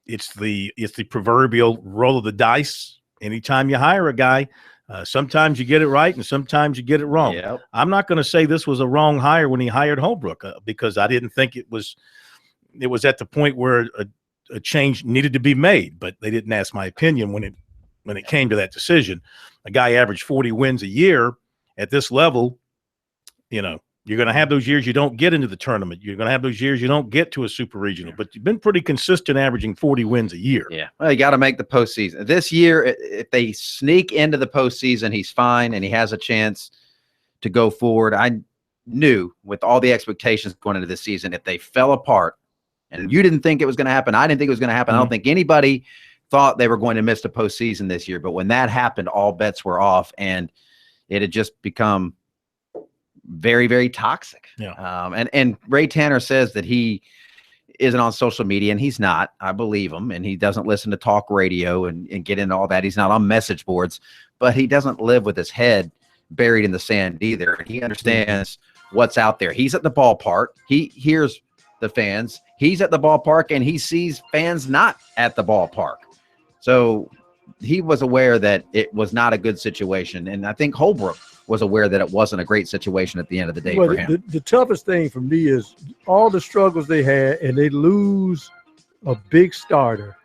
it's the proverbial roll of the dice. Anytime you hire a guy, sometimes you get it right and sometimes you get it wrong. Yep. I'm not going to say this was a wrong hire when he hired Holbrook because I didn't think it was at the point where a change needed to be made, but they didn't ask my opinion when it came to that decision. A guy averaged 40 wins a year at this level. You're going to have those years you don't get into the tournament. You're going to have those years you don't get to a super regional, but you've been pretty consistent averaging 40 wins a year. Yeah. Well, you got to make the postseason. This year, if they sneak into the postseason, he's fine and he has a chance to go forward. I knew with all the expectations going into this season, if they fell apart and you didn't think it was going to happen, I didn't think it was going to happen. I don't think anybody thought they were going to miss the postseason this year. But when that happened, all bets were off, and it had just become very, very toxic. Yeah. And Ray Tanner says that he isn't on social media, and he's not. I believe him. And he doesn't listen to talk radio and get into all that. He's not on message boards, but he doesn't live with his head buried in the sand either. He understands what's out there. He's at the ballpark. He hears the fans. He's at the ballpark, and he sees fans not at the ballpark. So he was aware that it was not a good situation. And I think Holbrook was aware that it wasn't a great situation at the end of the day for him. The toughest thing for me is all the struggles they had, and they lose a big starter.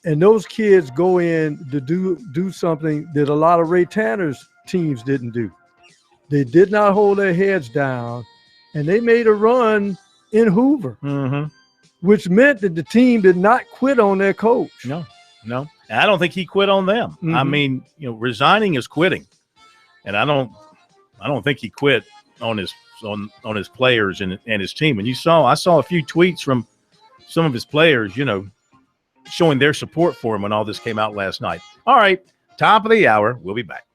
And those kids go in to do something that a lot of Ray Tanner's teams didn't do. They did not hold their heads down, and they made a run in Hoover, which meant that the team did not quit on their coach. No. And I don't think he quit on them. I mean, resigning is quitting, and I don't think he quit on his players and his team. And I saw a few tweets from some of his players, showing their support for him when all this came out last night. All right, top of the hour. We'll be back.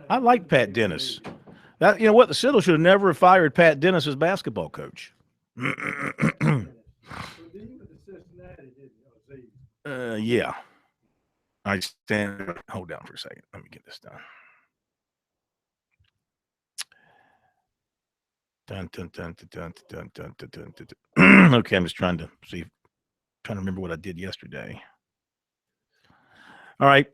I like Pat Dennis. That, you know what, the Citadel should have never fired Pat Dennis as basketball coach. Yeah. I stand. Hold down for a second. Let me get this done. Dun, dun, dun, dun, dun, dun, dun, dun, dun, dun. Okay, I'm just trying to remember what I did yesterday. All right.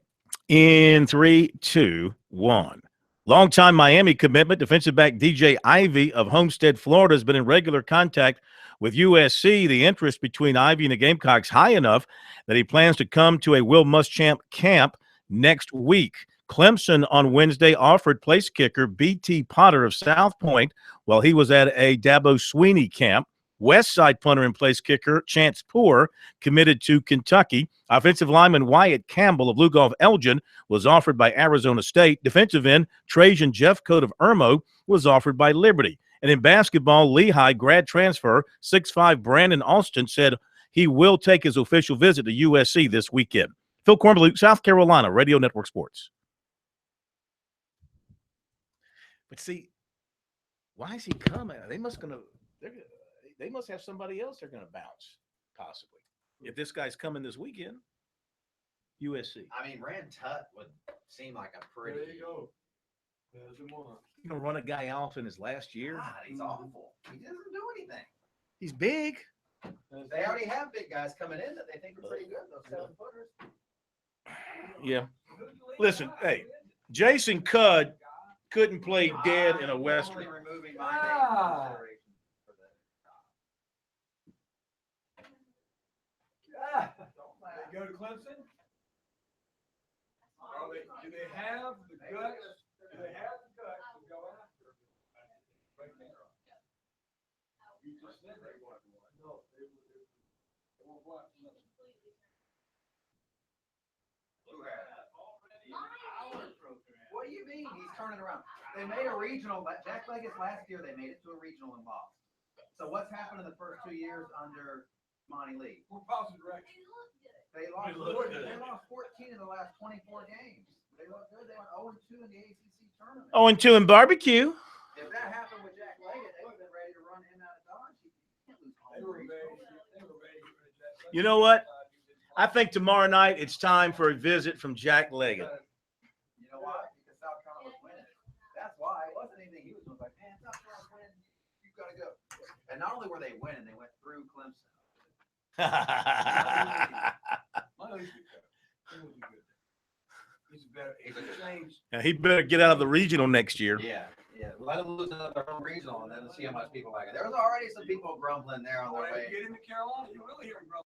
In 3, 2, 1. Longtime Miami commitment, defensive back DJ Ivey of Homestead, Florida, has been in regular contact with USC. The interest between Ivey and the Gamecocks high enough that he plans to come to a Will Muschamp camp next week. Clemson on Wednesday offered place kicker B.T. Potter of South Point while he was at a Dabo Sweeney camp. West Side punter and place kicker Chance Poor committed to Kentucky. Offensive lineman Wyatt Campbell of Lugolf Elgin was offered by Arizona State. Defensive end Trajan Jeffcoat of Irmo was offered by Liberty. And in basketball, Lehigh grad transfer 6'5" Brandon Austin said he will take his official visit to USC this weekend. Phil Kornbluth, South Carolina, Radio Network Sports. But see, why is he coming? They must have somebody else they're going to bounce, possibly. If this guy's coming this weekend, USC. I mean, Rand Tutt would seem like a pretty. There you go. There's the one. You gonna run a guy off in his last year? God, he's awful. He doesn't do anything. He's big. They already have big guys coming in that they think are pretty good. Those 7-footers. Yeah. Listen, hey, Jason Cudd couldn't play dead in a Western. Removing my name from consideration for that. They go to Clemson? Do they have the guts? Do they have the guts to go after? You just said they want one. No, they won't want one. What do you mean he's turning around? They made a regional. Jack Leggett's last year, they made it to a regional and lost. So what's happened in the first 2 years under Monty Lee? We're positive direction. They lost 14 in the last 24 games. They look good. They went 0-2 in the ACC tournament. 0-2 in barbecue. If that happened with Jack Leggett, they would have been ready to run him out of Dodge. They were ready for the You know what? I think tomorrow night it's time for a visit from Jack Leggett. You know why? Because South Carolina was winning. That's why. It wasn't anything he was doing. Like, man, South Carolina's winning. You've got to go. And not only were they winning, they went through Clemson. Now, he better get out of the regional next year. Yeah. Let them lose another home regional and then see how much people like it. There was already some people grumbling there on their way. Get into Carolina, you really hear them grumbling.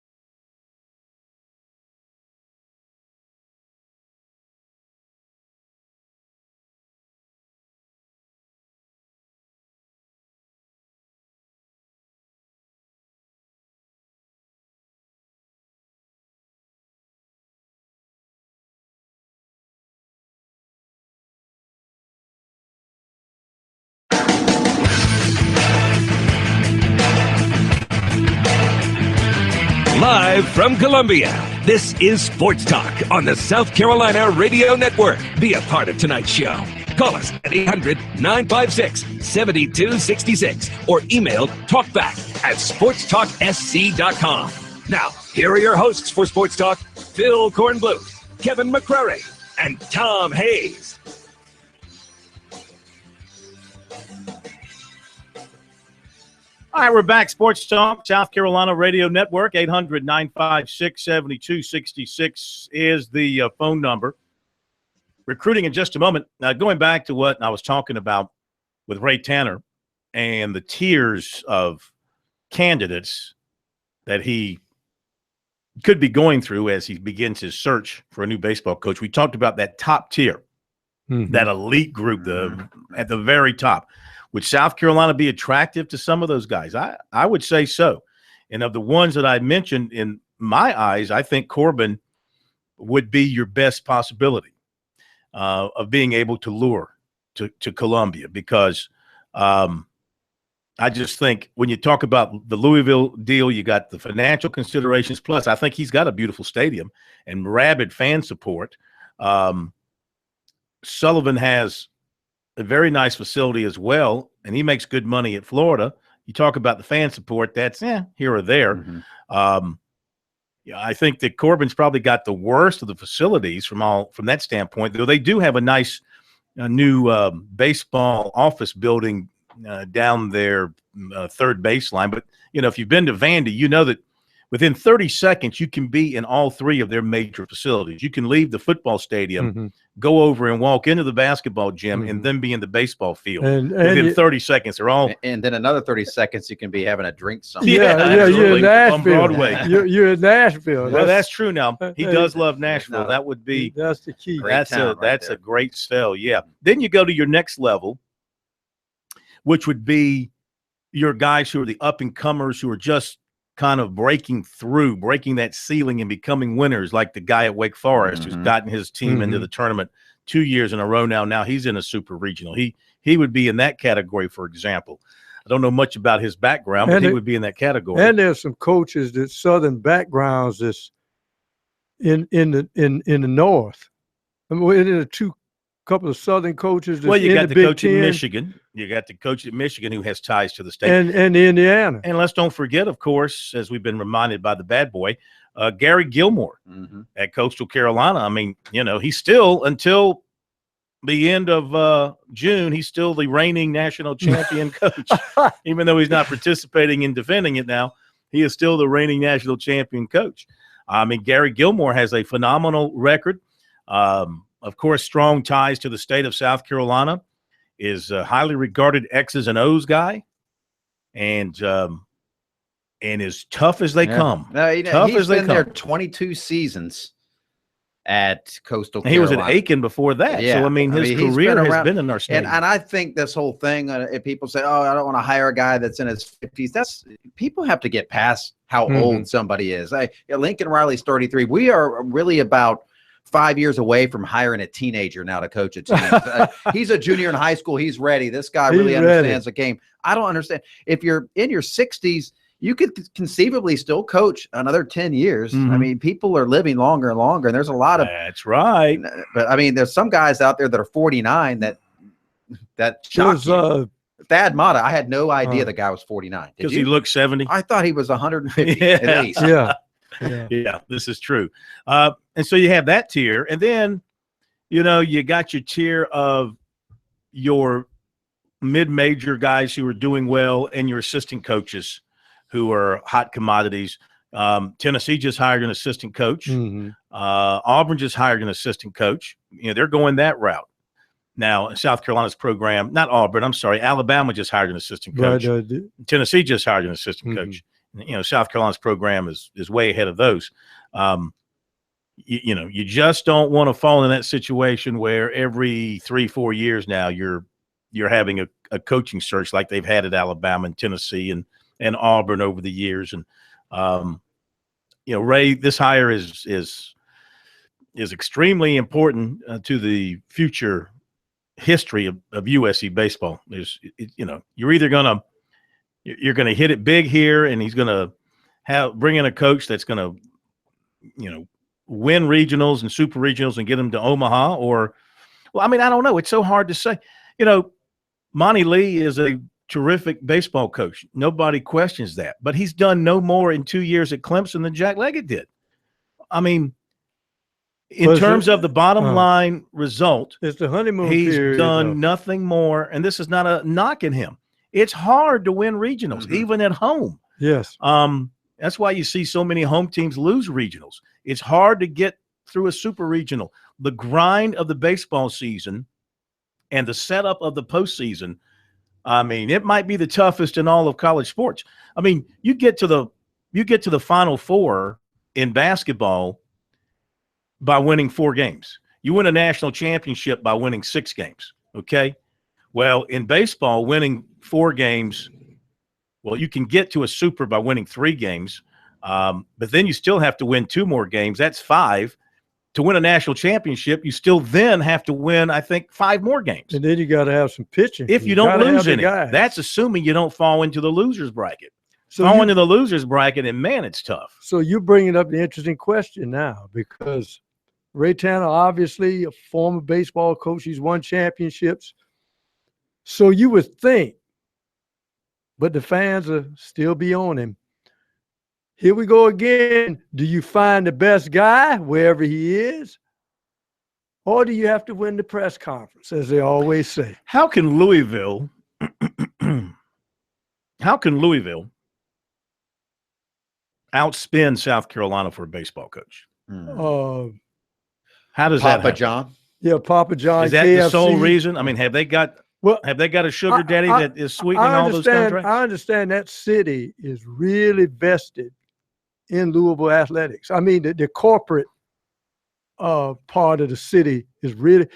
Live from Columbia, this is Sports Talk on the South Carolina Radio Network. Be a part of tonight's show. Call us at 800-956-7266 or email talkback@sportstalksc.com. Now, here are your hosts for Sports Talk, Phil Kornbluth, Kevin McCrary, and Tom Hayes. All right, we're back. Sports Talk, South Carolina Radio Network, 800-956-7266 is the phone number. Recruiting in just a moment. Now, going back to what I was talking about with Ray Tanner and the tiers of candidates that he could be going through as he begins his search for a new baseball coach. We talked about that top tier, that elite group, at the very top. Would South Carolina be attractive to some of those guys? I would say so. And of the ones that I mentioned, in my eyes, I think Corbin would be your best possibility of being able to lure to Columbia, because I just think when you talk about the Louisville deal, you got the financial considerations. Plus, I think he's got a beautiful stadium and rabid fan support. Sullivan has a very nice facility as well, and he makes good money at Florida. You talk about the fan support, that's here or there. Yeah, I think that Corbin's probably got the worst of the facilities from that standpoint, though they do have a nice new baseball office building down their third baseline. But, if you've been to Vandy, you know that within 30 seconds, you can be in all three of their major facilities. You can leave the football stadium, go over and walk into the basketball gym, and then be in the baseball field. And within 30 seconds, they're all. And then another 30 seconds, you can be having a drink somewhere. Yeah, you're in Nashville. On Broadway. You're in Nashville. Well, that's true now. He does love Nashville. No, that would be. That's the key. That's a great spell. Yeah. Then you go to your next level, which would be your guys who are the up and comers who are just kind of breaking that ceiling and becoming winners, like the guy at Wake Forest who's gotten his team into the tournament 2 years in a row now. Now he's in a super regional. He would be in that category, for example. I don't know much about his background, but he would be in that category. And there's some coaches that Southern backgrounds that's in the North. I mean, there are couple of Southern coaches. That's You got the Big coach at Ten. Michigan. You got the coach at Michigan who has ties to the state. And Indiana. And let's don't forget, of course, as we've been reminded by the bad boy, Gary Gilmore at Coastal Carolina. I mean, he's still, until the end of June, he's still the reigning national champion coach. Even though he's not participating in defending it now, he is still the reigning national champion coach. I mean, Gary Gilmore has a phenomenal record. Of course, strong ties to the state of South Carolina, is a highly regarded X's and O's guy, and as tough as they come. Tough he's as they been there come. 22 seasons at Coastal And he was Carolina. at Aiken before that. Yeah. So, I mean, his he's career has around. been in our state. And I think this whole thing, if people say, oh, I don't want to hire a guy that's in his 50s, people have to get past how old somebody is. Lincoln Riley's 33. We are really about 5 years away from hiring a teenager now to coach a team. He's a junior in high school. He's ready. This guy really understands the game. I don't understand. If you're in your 60s, you could conceivably still coach another 10 years. I mean, people are living longer and longer, and there's a lot of. That's right. But I mean, there's some guys out there that are 49 that shocks you. Thad Matta, I had no idea the guy was 49. Because he looked 70. I thought he was 150 at least. Yeah, this is true. And so you have that tier, and then you got your tier of your mid-major guys who are doing well and your assistant coaches who are hot commodities. Tennessee just hired an assistant coach. Auburn just hired an assistant coach. They're going that route. Now, South Carolina's program, not Auburn, I'm sorry, Alabama just hired an assistant coach. Tennessee just hired an assistant coach. South Carolina's program is way ahead of those. You just don't want to fall in that situation where every 3-4 years now you're having a coaching search like they've had at Alabama and Tennessee and Auburn over the years. And Ray, this hire is extremely important to the future history of USC baseball. You're either gonna hit it big here, and he's gonna bring in a coach that's gonna win regionals and super regionals and get them to Omaha, or I don't know. It's so hard to say. Monty Lee is a terrific baseball coach. Nobody questions that, but he's done no more in 2 years at Clemson than Jack Leggett did. I mean, in terms of the bottom line result, it's the honeymoon he's period, done nothing more. And this is not a knock at him. It's hard to win regionals, even at home. Yes. That's why you see so many home teams lose regionals. It's hard to get through a super regional. The grind of the baseball season and the setup of the postseason, it might be the toughest in all of college sports. You get to the Final Four in basketball by winning 4 games. You win a national championship by winning 6 games. Okay. Well, in baseball, winning 4 games, you can get to a super by winning 3 games. But then you still have to win 2 more games. That's 5. To win a national championship, you still then have to win, I think, 5 more games. And then you got to have some pitching. If you don't lose any, that's assuming you don't fall into the loser's bracket. Fall into the loser's bracket, and man, it's tough. So you're bringing up the interesting question now, because Ray Tanner, obviously a former baseball coach. He's won championships. So you would think, but the fans will still be on him. Here we go again. Do you find the best guy wherever he is? Or do you have to win the press conference, as they always say? How can Louisville outspend South Carolina for a baseball coach? How does that Papa happen? John? Yeah, Papa John. Is that KFC. the sole reason? I mean, have they got a sugar daddy that is sweetening all those contracts? I understand that city is really vested in Louisville athletics. I mean, the corporate part of the city is really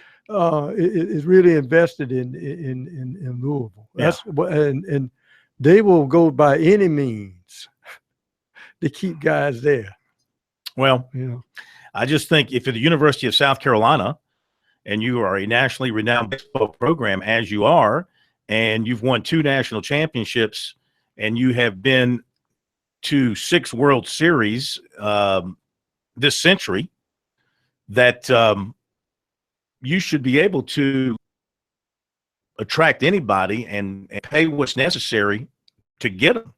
invested in Louisville. That's and they will go by any means to keep guys there. Well, I just think if at the University of South Carolina and you are a nationally renowned baseball program, as you are, and you've won 2 national championships and you have been to 6 World Series this century, that you should be able to attract anybody and pay what's necessary to get them.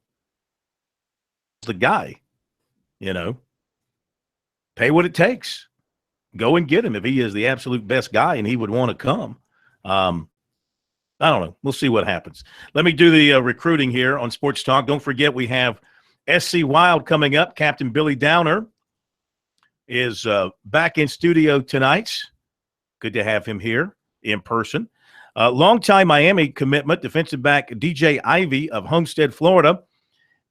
The guy, pay what it takes. Go and get him if he is the absolute best guy and he would want to come. I don't know. We'll see what happens. Let me do the recruiting here on Sports Talk. Don't forget we have SC Wild coming up. Captain Billy Downer is back in studio tonight. Good to have him here in person. Longtime Miami commitment, defensive back DJ Ivey of Homestead, Florida.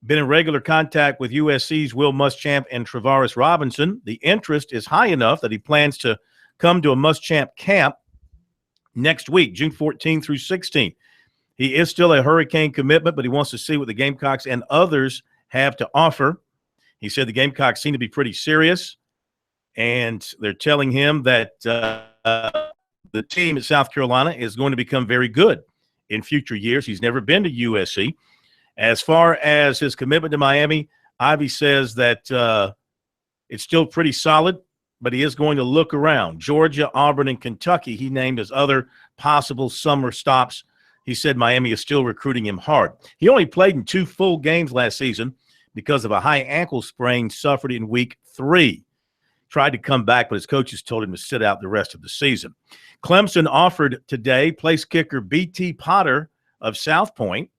Been in regular contact with USC's Will Muschamp and Travaris Robinson. The interest is high enough that he plans to come to a Muschamp camp next week, June 14 through 16. He is still a Hurricane commitment, but he wants to see what the Gamecocks and others have to offer. He said the Gamecocks seem to be pretty serious, and they're telling him that the team at South Carolina is going to become very good in future years. He's never been to USC. As far as his commitment to Miami, Ivy says that it's still pretty solid, but he is going to look around. Georgia, Auburn, and Kentucky, he named as other possible summer stops. He said Miami is still recruiting him hard. He only played in 2 full games last season because of a high ankle sprain suffered in week 3. Tried to come back, but his coaches told him to sit out the rest of the season. Clemson offered today place kicker B.T. Potter of South Point.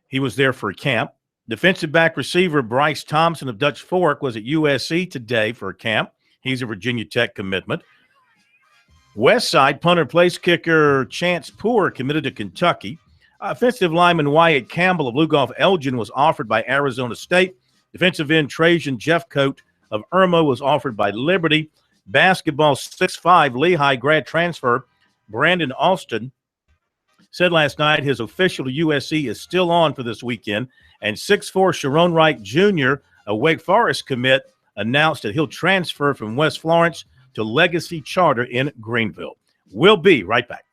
He was there for a camp. Defensive back receiver Bryce Thompson of Dutch Fork was at USC today for a camp. He's a Virginia Tech commitment. West Side punter place kicker Chance Poor committed to Kentucky. Offensive lineman Wyatt Campbell of Lugoff Elgin was offered by Arizona State. Defensive end Trajan Jeffcoat of Irma was offered by Liberty. Basketball 6'5" Lehigh grad transfer Brandon Austin said last night his official to USC is still on for this weekend. And 6'4" Sharon Wright Jr., a Wake Forest commit, announced that he'll transfer from West Florence to Legacy Charter in Greenville. We'll be right back.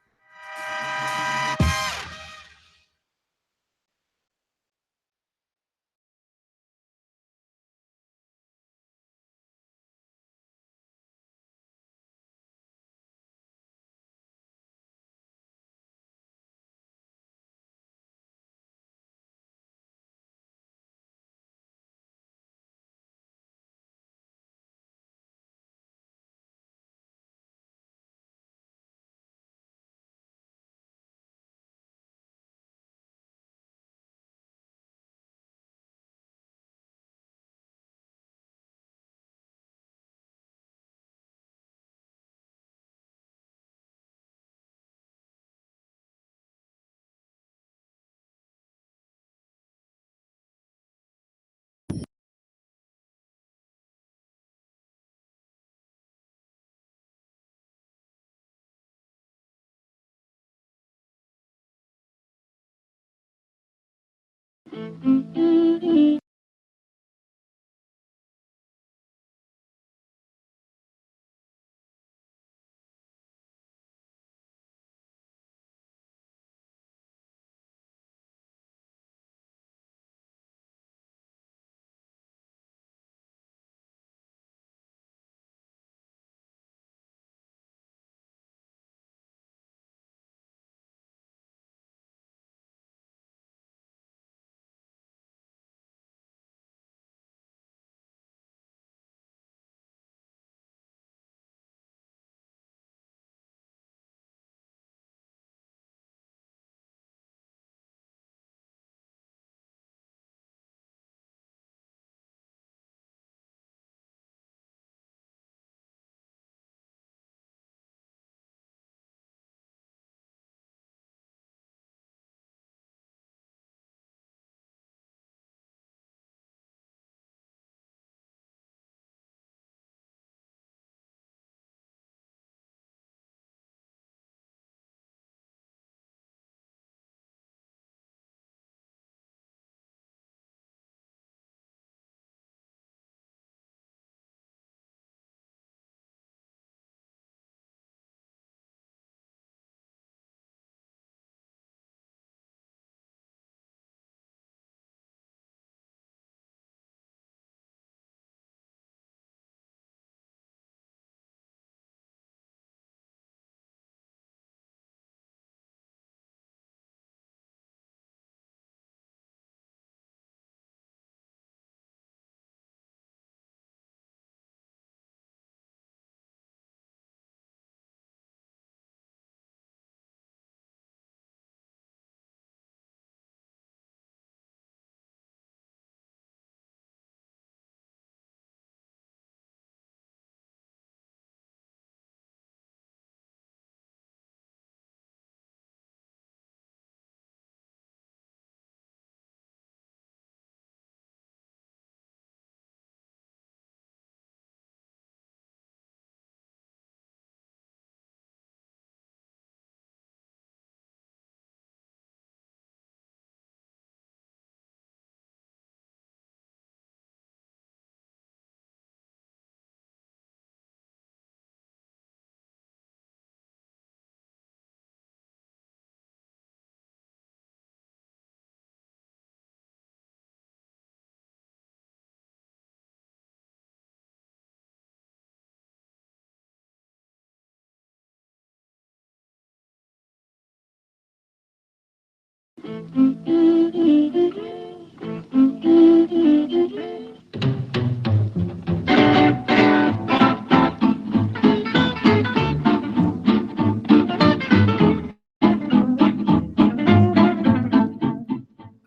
All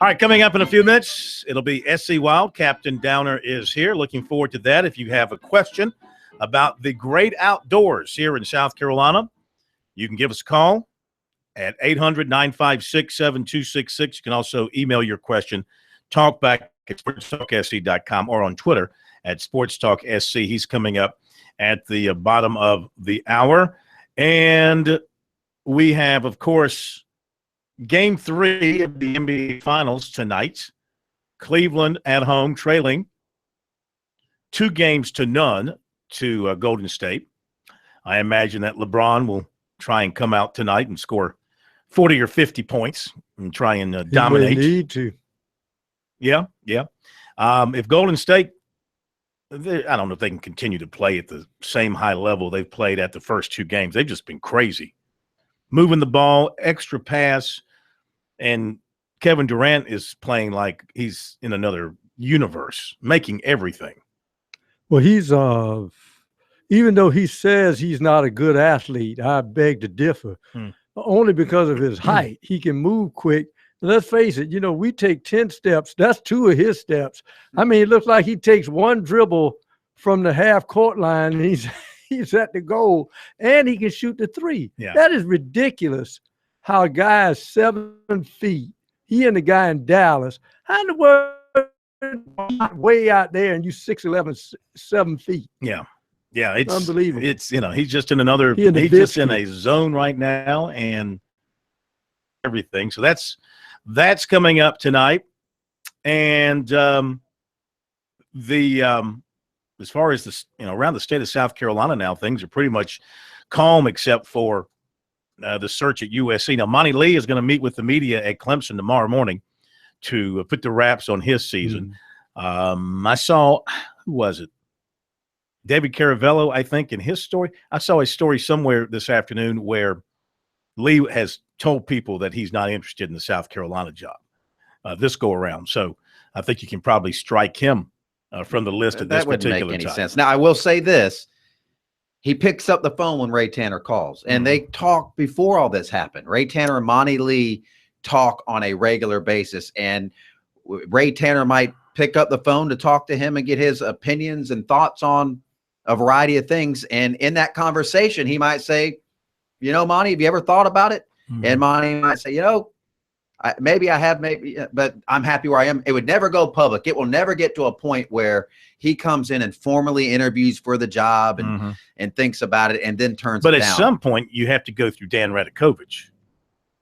right, coming up in a few minutes, it'll be SC Wild. Captain Downer is here. Looking forward to that. If you have a question about the great outdoors here in South Carolina, you can give us a call at 800-956-7266. You can also email your question, talkback at sportstalksc.com, or on Twitter at SportsTalkSC. He's coming up at the bottom of the hour. And we have, of course, Game 3 of the NBA Finals tonight. Cleveland at home trailing 2-0 to Golden State. I imagine that LeBron will try and come out tonight and score 40 or 50 points and try and dominate. He may need to. Yeah. If Golden State, I don't know if they can continue to play at the same high level they've played at the first 2 games. They've just been crazy. Moving the ball, extra pass, and Kevin Durant is playing like he's in another universe, making everything. Well, he's even though he says he's not a good athlete, I beg to differ. Only because of his height. He can move quick. Let's face it, we take 10 steps. That's 2 of his steps. I mean, it looks like he takes 1 dribble from the half-court line, and he's at the goal, and he can shoot the 3. Yeah. That is ridiculous how a guy is 7 feet. He and the guy in Dallas. How in the world way out there and you 6'11", 7 feet? Yeah, it's unbelievable. It's he's just in another. He's just in a zone right now and everything. So that's coming up tonight, and as far as this, around the state of South Carolina now, things are pretty much calm except for the search at USC. Now, Monty Lee is going to meet with the media at Clemson tomorrow morning to put the wraps on his season. I saw, who was it? David Caravello, I think, in his story. I saw a story somewhere this afternoon where Lee has told people that he's not interested in the South Carolina job this go around. So I think you can probably strike him from the list at this particular time. That wouldn't make any sense. Now, I will say this. He picks up the phone when Ray Tanner calls, and they talk before all this happened. Ray Tanner and Monty Lee talk on a regular basis, and Ray Tanner might pick up the phone to talk to him and get his opinions and thoughts on a variety of things. And in that conversation, he might say, Monty, have you ever thought about it? And Monty might say, maybe I have, but I'm happy where I am. It would never go public. It will never get to a point where he comes in and formally interviews for the job and thinks about it and then turns it down. But at some point, you have to go through Dan Radakovich.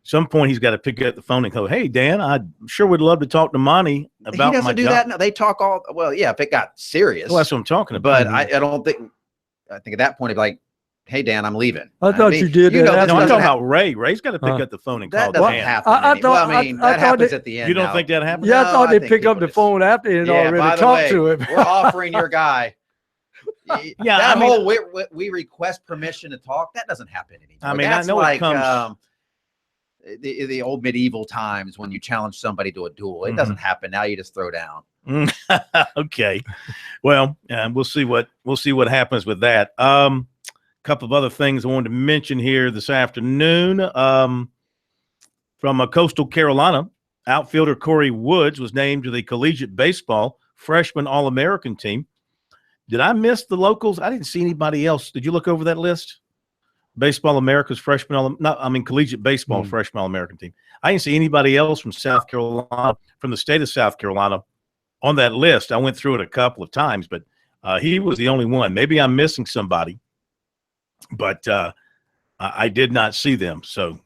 Some point, he's got to pick up the phone and go, "Hey, Dan, I sure would love to talk to Monty about my job." He doesn't do that. No, they talk if it got serious. Well, that's what I'm talking about. But I don't think – I think at that point, it'd be like, "Hey, Dan, I'm leaving." I thought you did that. No, I'm talking about Ray. Ray's got to pick up the phone and call Dan. That doesn't happen. That happens at the end. You don't think that happens? Yeah, I thought they'd pick up the phone after and already talk to him. We're offering your guy. That whole we request permission to talk, that doesn't happen anymore. I mean, that's I know like it comes the old medieval times when you challenge somebody to a duel. It doesn't happen now. You just throw down. Okay. Well, we'll see what happens with that. Couple of other things I wanted to mention here this afternoon. From Coastal Carolina, outfielder Corey Woods was named to the collegiate baseball freshman All-American team. Did I miss the locals? I didn't see anybody else. Did you look over that list? Baseball America's freshman, collegiate baseball freshman All-American team. I didn't see anybody else from South Carolina, from the state of South Carolina, on that list. I went through it a couple of times, but he was the only one. Maybe I'm missing somebody, but I did not see them. So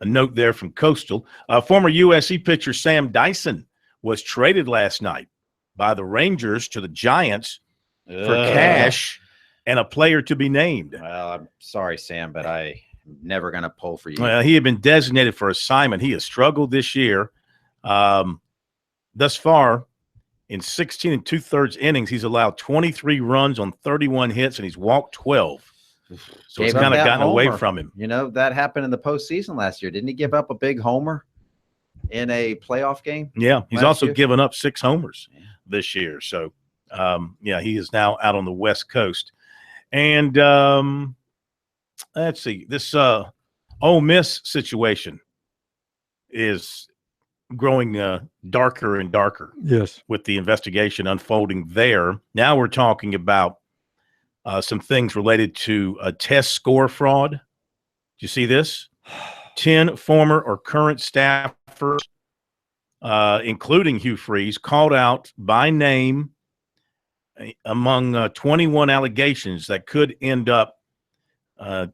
a note there from Coastal. Former USC pitcher Sam Dyson was traded last night by the Rangers to the Giants for cash and a player to be named. Well, I'm sorry, Sam, but I'm never going to pull for you. Well, he had been designated for assignment. He has struggled this year. Thus far, in 16 2/3 innings, he's allowed 23 runs on 31 hits, and he's walked 12. So it's kind of gotten away from him. That happened in the postseason last year. Didn't he give up a big homer? in a playoff game. Yeah, he's last also year. given up 6 homers this year. So, yeah, he is now out on the West Coast. And let's see, this Ole Miss situation is growing darker and darker. Yes. With the investigation unfolding there. Now we're talking about some things related to a test score fraud. Do you see this? 10 former or current staffers, including Hugh Freeze, called out by name among 21 allegations that could end up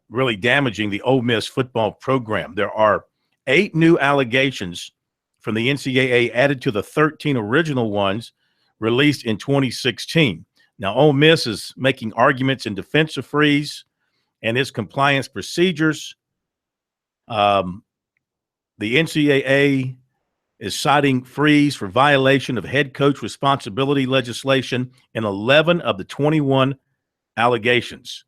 really damaging the Ole Miss football program. There are 8 new allegations from the NCAA added to the 13 original ones released in 2016. Now, Ole Miss is making arguments in defense of Freeze and his compliance procedures. The NCAA is citing Freeze for violation of head coach responsibility legislation in 11 of the 21 allegations.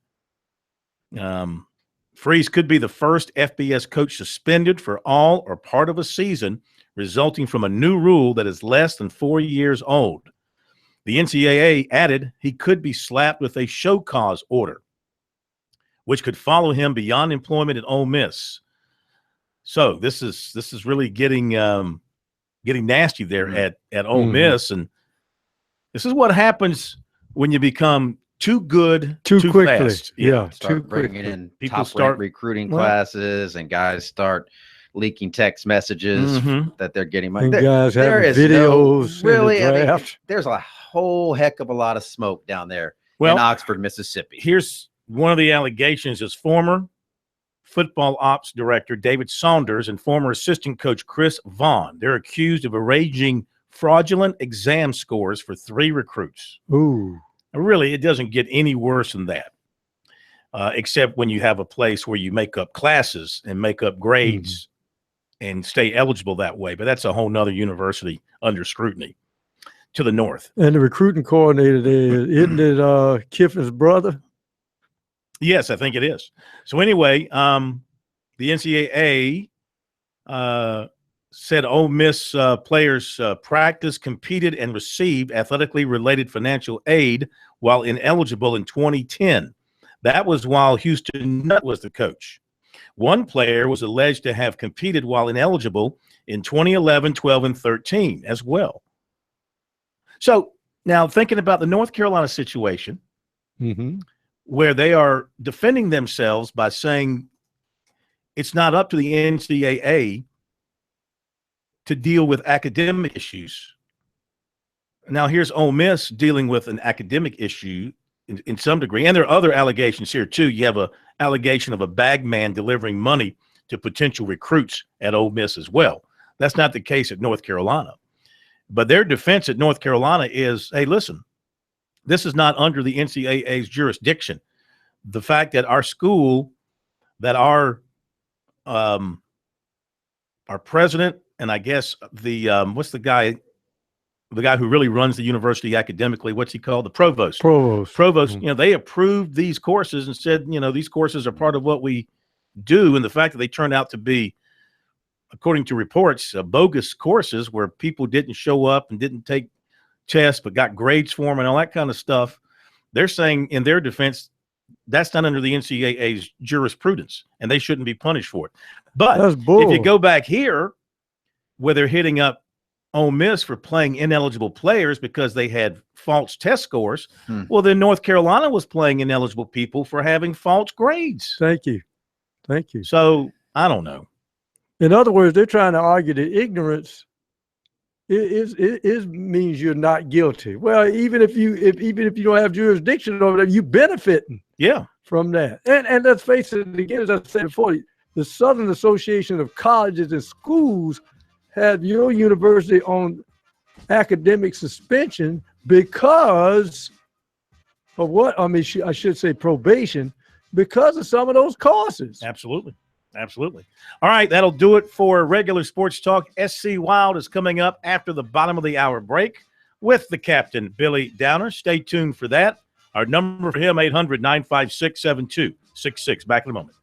Freeze could be the first FBS coach suspended for all or part of a season resulting from a new rule that is less than 4 years old. The NCAA added he could be slapped with a show cause order, which could follow him beyond employment at Ole Miss. So this is really getting nasty there at Ole Miss, and this is what happens when you become too good too quickly. fast. Yeah, Start bringing in People top start recruiting classes, and guys start leaking text messages that they're getting money. And There- guys there having is videos in the really, I mean, draft. there's a whole heck of a lot of smoke down there Well, in Oxford, Mississippi. Here's one of the allegations: is former football ops director David Saunders and former assistant coach Chris Vaughn. They're accused of arranging fraudulent exam scores for 3 recruits. Ooh. Really, it doesn't get any worse than that, except when you have a place where you make up classes and make up grades and stay eligible that way. But that's a whole nother university under scrutiny to the north. And the recruiting coordinator there, isn't it Kiffin's brother? Yes, I think it is. So anyway, the NCAA said Ole Miss players practiced, competed, and received athletically related financial aid while ineligible in 2010. That was while Houston Nutt was the coach. One player was alleged to have competed while ineligible in 2011, 12, and 13 as well. So now thinking about the North Carolina situation, where they are defending themselves by saying it's not up to the NCAA to deal with academic issues. Now here's Ole Miss dealing with an academic issue in some degree. And there are other allegations here too. You have an allegation of a bag man delivering money to potential recruits at Ole Miss as well. That's not the case at North Carolina. But their defense at North Carolina is, hey, listen, this is not under the NCAA's jurisdiction. The fact that our school, that our president, and I guess the what's the guy who really runs the university academically, what's he called? The provost. You know, they approved these courses and said, you know, these courses are part of what we do. And the fact that they turned out to be, according to reports, bogus courses where people didn't show up and didn't take tests but got grades for them and all that kind of stuff, they're saying in their defense, that's not under the NCAA's jurisprudence, and they shouldn't be punished for it. But if you go back here, where they're hitting up Ole Miss for playing ineligible players because they had false test scores, well, then North Carolina was playing ineligible people for having false grades. Thank you. So I don't know. In other words, they're trying to argue that ignorance means you're not guilty. Well, even if you don't have jurisdiction over that, you benefiting from that. And let's face it, again, as I said before, the Southern Association of Colleges and Schools had your university on academic suspension because of what? I mean, I should say probation, because of some of those courses. Absolutely. All right, that'll do it for regular sports talk. SC Wild is coming up after the bottom of the hour break with the captain, Billy Downer. Stay tuned for that. Our number for him, 800-956-7266. Back in a moment.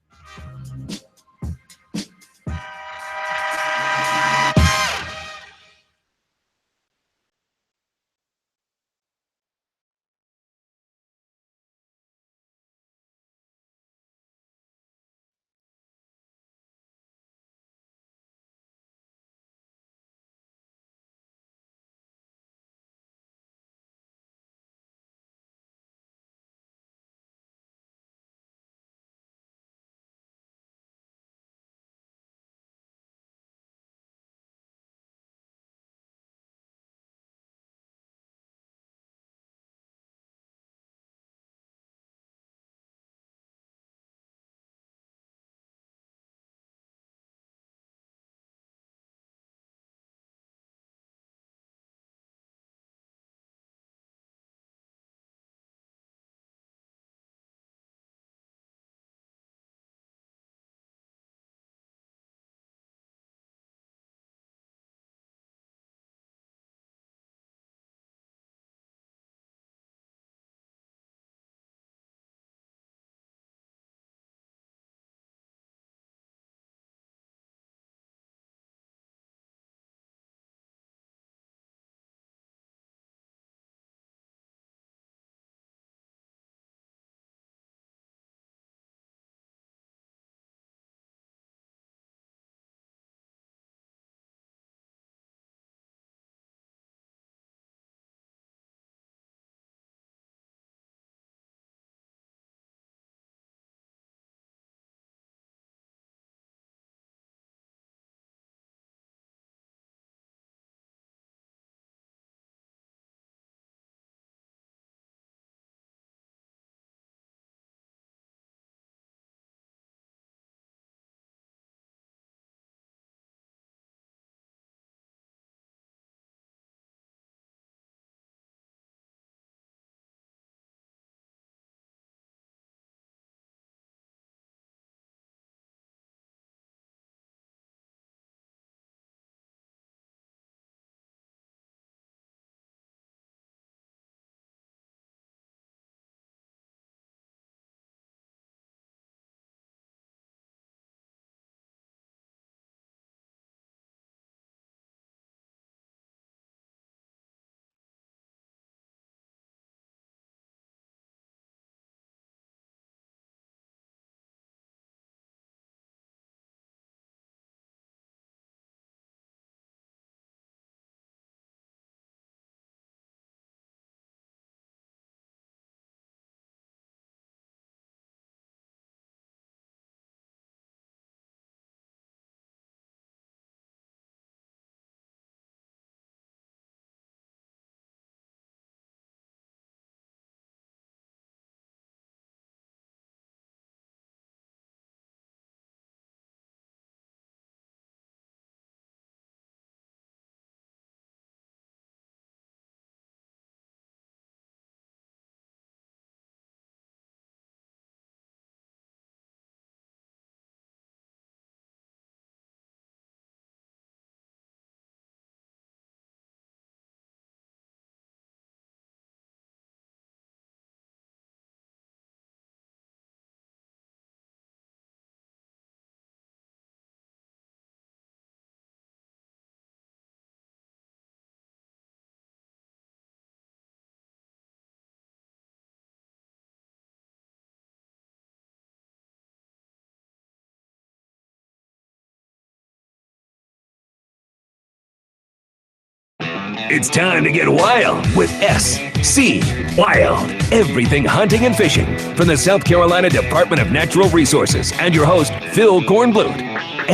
It's time to get wild with SC Wild. Everything hunting and fishing from the South Carolina Department of Natural Resources and your host, Phil Kornblut.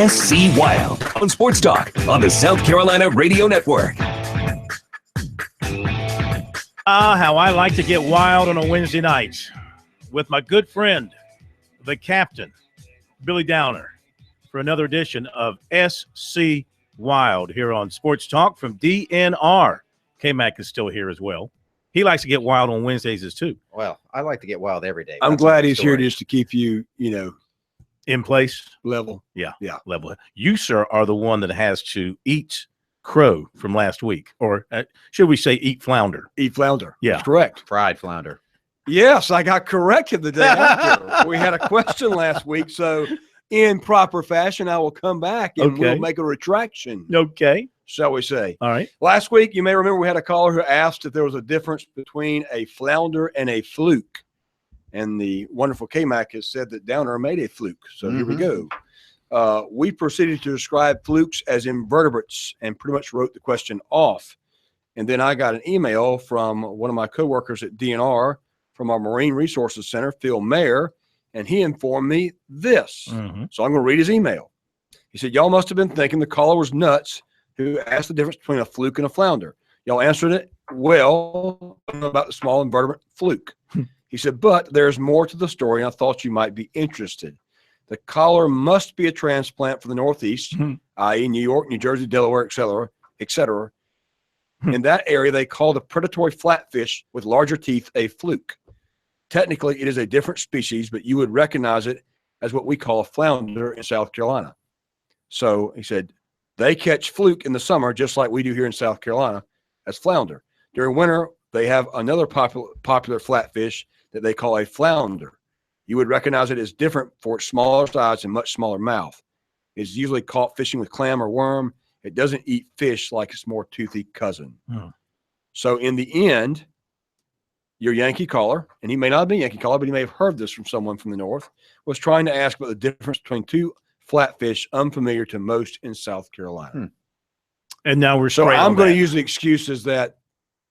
SC Wild on Sports Talk on the South Carolina Radio Network. How I like to get wild on a Wednesday night with my good friend, the captain, Billy Downer, for another edition of SC Wild here on Sports Talk from DNR. K-Mac is still here as well. He likes to get wild on Wednesdays too. Well, I like to get wild every day. I'm That's glad my he's story. here just to keep you, In place. level. Yeah. Yeah. Level. You, sir, are the one that has to eat crow from last week. Or should we say eat flounder? Eat flounder. Yeah. That's correct. Fried flounder. Yes, I got corrected the day after. We had a question last week, so in proper fashion, I will come back and we'll make a retraction. Okay. Shall we say? All right. Last week, you may remember we had a caller who asked if there was a difference between a flounder and a fluke. And the wonderful K-Mac has said that Downer made a fluke. So here we go. We proceeded to describe flukes as invertebrates and pretty much wrote the question off. And then I got an email from one of my coworkers at DNR from our Marine Resources Center, Phil Mayer, and he informed me this. So I'm going to read his email. He said, y'all must have been thinking the caller was nuts who asked the difference between a fluke and a flounder. Y'all answered it well about the small invertebrate fluke. He said, but there's more to the story, and I thought you might be interested. The caller must be a transplant from the Northeast, i.e. New York, New Jersey, Delaware, et cetera. In that area, they call the predatory flatfish with larger teeth a fluke. Technically, it is a different species, but you would recognize it as what we call a flounder in South Carolina. So he said, they catch fluke in the summer, just like we do here in South Carolina, as flounder. During winter, they have another popular flatfish that they call a flounder. You would recognize it as different for its smaller size and much smaller mouth. It's usually caught fishing with clam or worm. It doesn't eat fish like its more toothy cousin. So in the end, your Yankee caller, and he may not be a Yankee caller, but he may have heard this from someone from the north, was trying to ask about the difference between two flatfish unfamiliar to most in South Carolina. And now we're so I'm going to to use the excuses that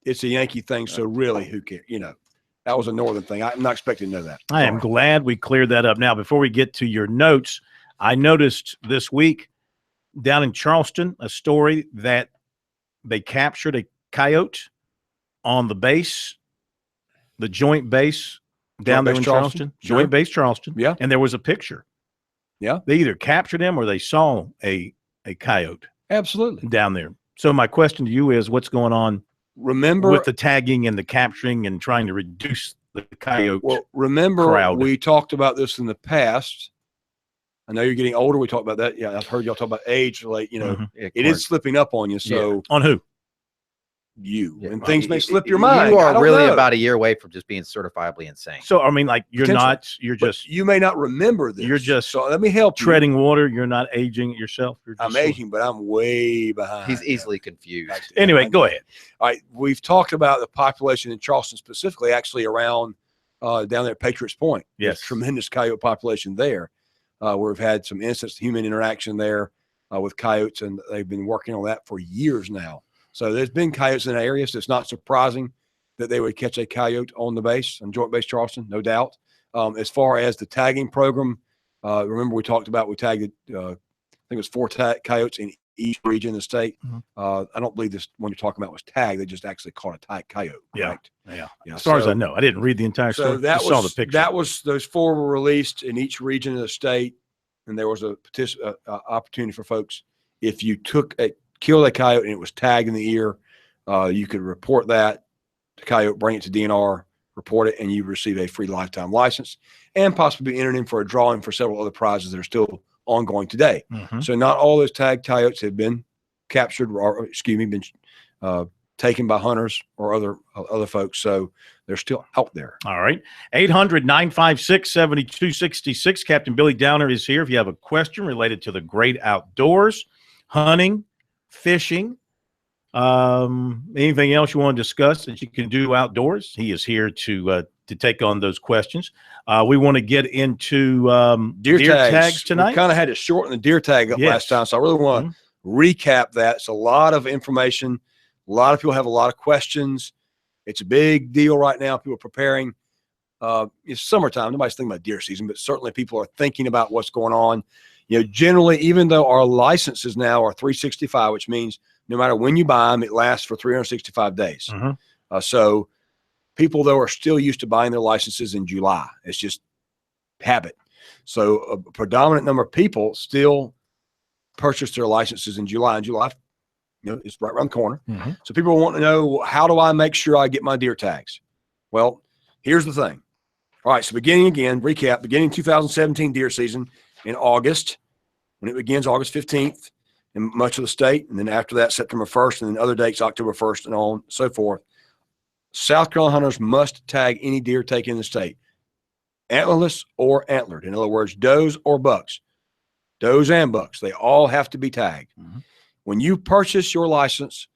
it's a Yankee thing. So really, who cares? That was a northern thing. I'm not expecting to know that. I am glad we cleared that up. Now, before we get to your notes, I noticed this week down in Charleston a story that they captured a coyote on the base, the joint base down there in Charleston. Joint base Charleston. Yeah. And there was a picture. Yeah. They either captured him or they saw a coyote. Absolutely. Down there. So my question to you is, what's going on? Remember with the tagging and the capturing and trying to reduce the coyote. Well, remember crowd. We talked about this in the past. I know you're getting older. We talked about that. Yeah, I've heard y'all talk about age. Like, it is slipping up on you. So on who? You. And things may slip your mind. You are really about a year away from just being certifiably insane. So, I mean, like, you're just. You may not remember this. You're just. So let me help you. Treading water. You're not aging yourself. You're just I'm aging, but I'm way behind. He's easily confused. Anyway, go ahead. All right. We've talked about the population in Charleston, specifically, actually around down there at Patriots Point. Yes. Tremendous coyote population there. Where we've had some instances of human interaction there with coyotes, and they've been working on that for years now. So there's been coyotes in that area, so it's not surprising that they would catch a coyote on the base, on Joint Base Charleston, no doubt. As far as the tagging program, remember we talked about, we tagged, I think it was 4 coyotes in each region of the state. I don't believe this one you're talking about was tagged. They just actually caught a coyote. Correct? Yeah. As far as I know, I didn't read the entire story. So that saw the picture. That was, those 4 were released in each region of the state, and there was a opportunity for folks, if you killed a coyote and it was tagged in the ear, you could report that to coyote, bring it to DNR, report it, and you receive a free lifetime license and possibly be entered in for a drawing for several other prizes that are still ongoing today. So not all those tagged coyotes have been captured or, been taken by hunters or other folks. So they're still out there. All right. 800-956-7266. Captain Billy Downer is here. If you have a question related to the great outdoors, hunting, fishing, anything else you want to discuss that you can do outdoors, he is here to take on those questions. We want to get into deer tags tonight. We kind of had to shorten the deer tag up last time, so I really want to recap that. It's a lot of information, A lot of people have a lot of questions. It's a big deal right now. People are preparing. It's summertime. Nobody's thinking about deer season, but certainly people are thinking about what's going on. Generally, even though our licenses now are 365, which means no matter when you buy them, it lasts for 365 days. So people, though, are still used to buying their licenses in July. It's just habit. So a predominant number of people still purchase their licenses in July. And July, it's right around the corner. So people want to know, how do I make sure I get my deer tags? Well, here's the thing. All right, so beginning 2017 deer season in August, when it begins August 15th in much of the state, and then after that, September 1st, and then other dates, October 1st, and on and so forth. South Carolina hunters must tag any deer taken in the state, antlerless or antlered. In other words, does or bucks. Does and bucks, they all have to be tagged. When you purchase your license,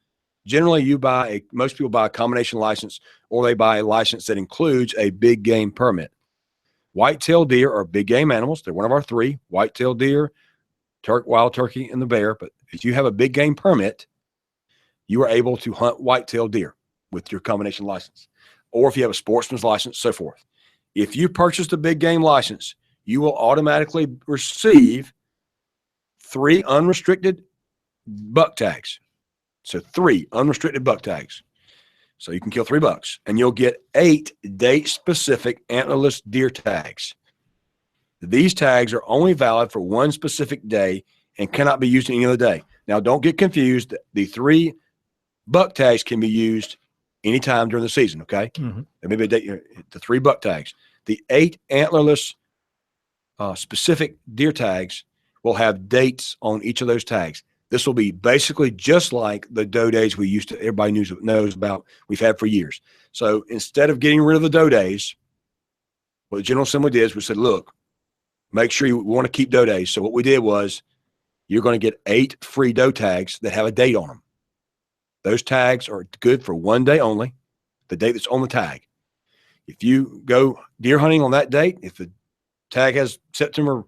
generally most people buy a combination license, or they buy a license that includes a big game permit. White-tailed deer are big game animals. They're one of our three: white-tailed deer, wild turkey, and the bear. But if you have a big game permit, you are able to hunt white-tailed deer with your combination license, or if you have a sportsman's license, so forth. If you purchase a big game license, you will automatically receive 3 unrestricted buck tags. So 3 unrestricted buck tags. So you can kill 3 bucks, and you'll get 8 date-specific antlerless deer tags. These tags are only valid for one specific day and cannot be used any other day. Now, don't get confused. The 3 buck tags can be used anytime during the season, okay? There may be a date, the 3 buck tags. The 8 antlerless specific deer tags will have dates on each of those tags. This will be basically just like the doe days everybody knows about, we've had for years. So instead of getting rid of the doe days, what the General Assembly did is we said, look, make sure you want to keep doe days. So what we did was, you're going to get 8 free doe tags that have a date on them. Those tags are good for one day only, the date that's on the tag. If you go deer hunting on that date, if the tag has September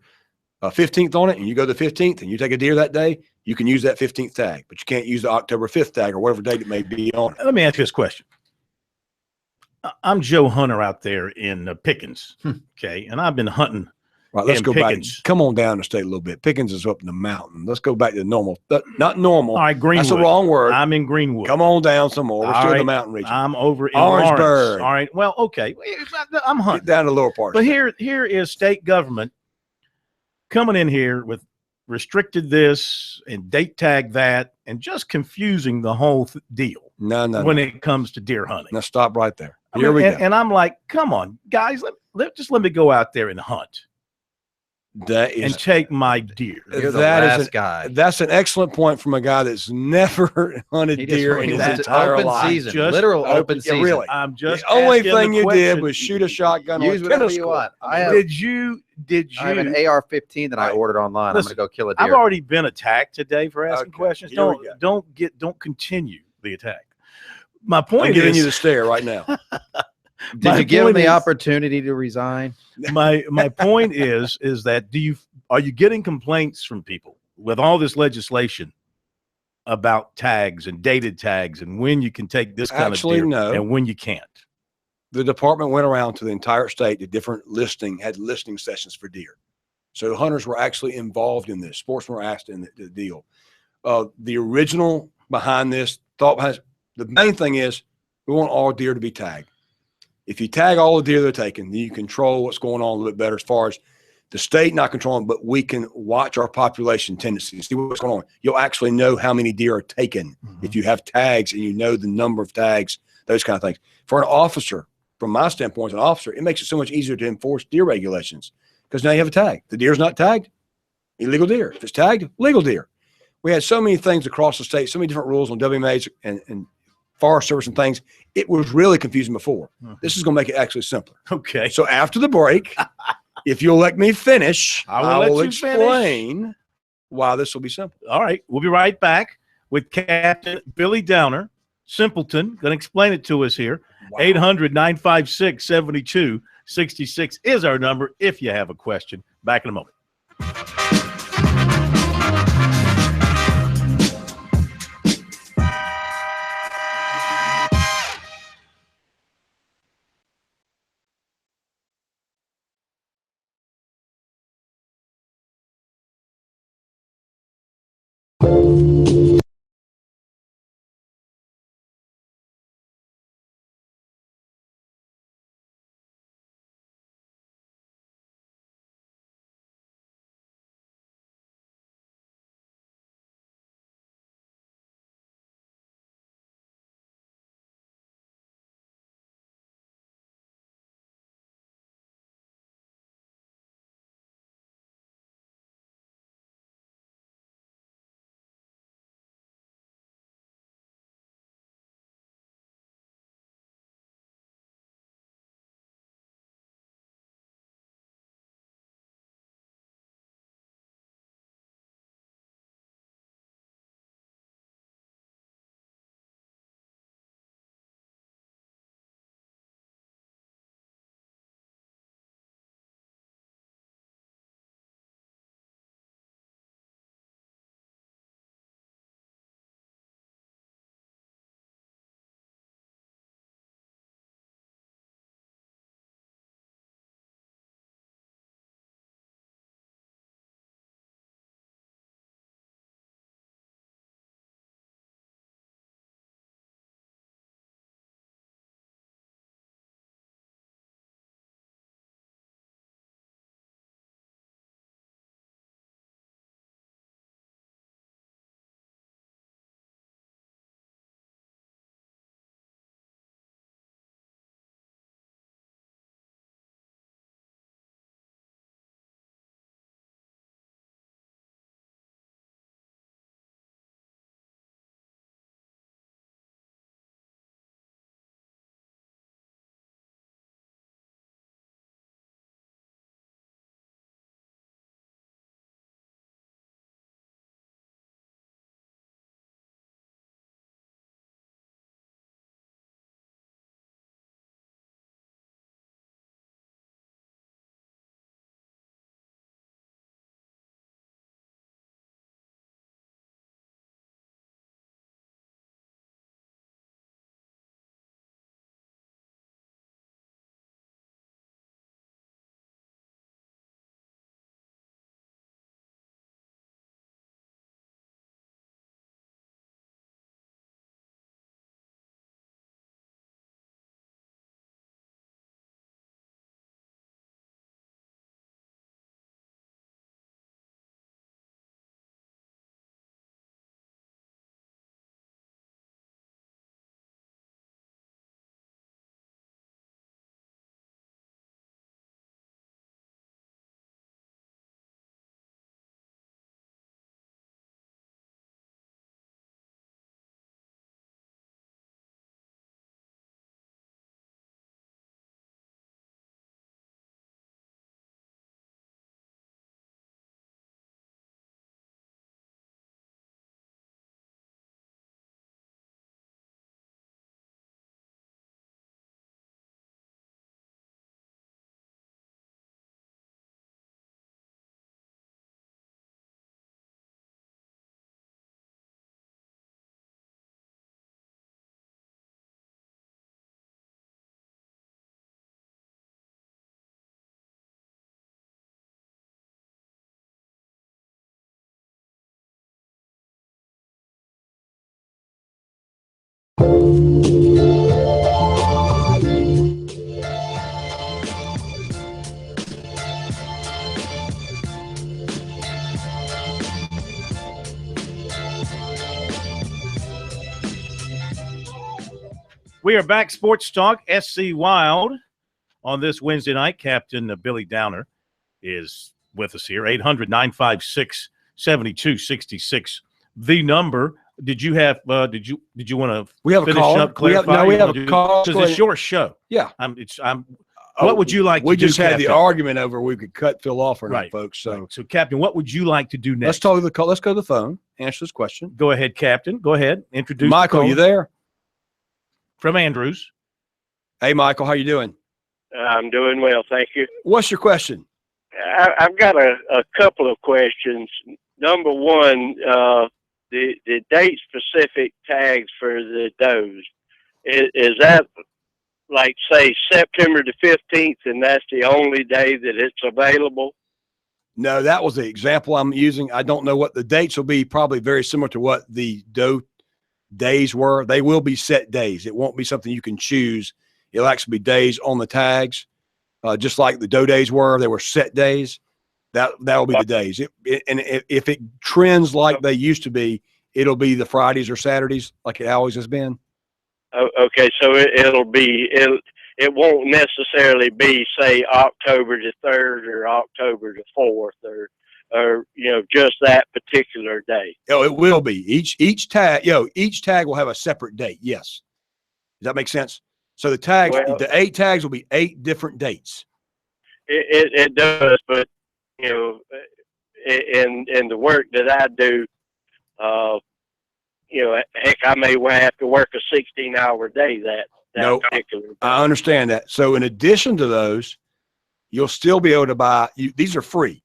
15th on it, and you go the 15th and you take a deer that day, you can use that 15th tag, but you can't use the October 5th tag or whatever date it may be on it. Let me ask you this question. I'm Joe Hunter out there in Pickens, okay, and I've been hunting. Right, let's go Pickens. back. Come on down the state a little bit. Pickens is up in the mountain. Let's go back to normal. Not normal. All right, Greenwood. That's the wrong word. I'm in Greenwood. Come on down some more. We're still in the mountain region. I'm over in Orangeburg. Lawrence. All right. Well, okay. I'm hunting. Get down to the lower part. But here is state government coming in here with restricted this and date tag that, and just confusing the whole deal. No. When it comes to deer hunting. Now stop right there. Here we go. And I'm like, come on, guys, let me go out there and hunt. And take my deer. You're the last guy. That's an excellent point from a guy that's never hunted deer in his entire life. Season, literal open season. Really. I'm just the only thing you question. did was shoot a shotgun. Use whatever you want. Did you? I have an AR-15 that I ordered online. Listen, I'm going to go kill a deer. I've already been attacked today for asking questions. Here Don't continue the attack. My point I'm giving is, you the stare right now. Did you give him the opportunity to resign? My point is that are you getting complaints from people with all this legislation about tags and dated tags and when you can take this kind of deer and when you can't? The department went around to the entire state to had listing sessions for deer. So hunters were actually involved in this. Sportsmen were asked in the deal. The original behind this the main thing is we want all deer to be tagged. If you tag all the deer they're taking, then you control what's going on a little bit better as far as the state not controlling, but we can watch our population tendencies, see what's going on. You'll actually know how many deer are taken if you have tags and you know the number of tags, those kind of things. For an officer, from my standpoint as an officer, it makes it so much easier to enforce deer regulations because now you have a tag. The deer's not tagged, illegal deer. If it's tagged, legal deer. We had so many things across the state, so many different rules on WMAs and Forest Service and things. It was really confusing before. This is going to make it actually simpler. Okay. So after the break, if you'll let me finish, I will explain why this will be simple. All right. We'll be right back with Captain Billy Downer, Simpleton, going to explain it to us here. 800-956-7266 is our number if you have a question. Back in a moment. We are back. Sports Talk SC Wild on this Wednesday night. Captain Billy Downer is with us here. 800-956-7266. The number. Did you have? Did you want to? We have finish a caller. up? Clarify. We have a call because it's your show. Yeah. What would you like to do? We just had Captain? the argument over we could cut Phil off or not, Right, folks. So, right. So, Captain, what would you like to do next? let's talk to the call. Let's go to the phone. Answer this question. Go ahead, Captain. Go ahead. Introduce Michael. You there? From Andrews. Hey, Michael. How you doing? I'm doing well, thank you. What's your question? I've got a couple of questions. Number one, the date-specific tags for the does, is that like, say, September the 15th, and that's the only day that it's available? No, that was the example I'm using. I don't know what the dates will be. Probably very similar to what the doe days were. They will be set days. It won't be something you can choose. It'll actually be days on the tags, just like the doe days were. They were set days. That'll be the days. If it trends like they used to be, it'll be the Fridays or Saturdays, like it always has been. Okay, so it won't necessarily be, say, October the 3rd or October the 4th or just that particular day. Oh, it will be. Each tag will have a separate date. Yes. Does that make sense? So the tags, the 8 tags will be 8 different dates. It does, but in the work that I do, heck, I may have to work a 16-hour day that particular day. I understand that. So in addition to those, you'll still be able to buy. These are free.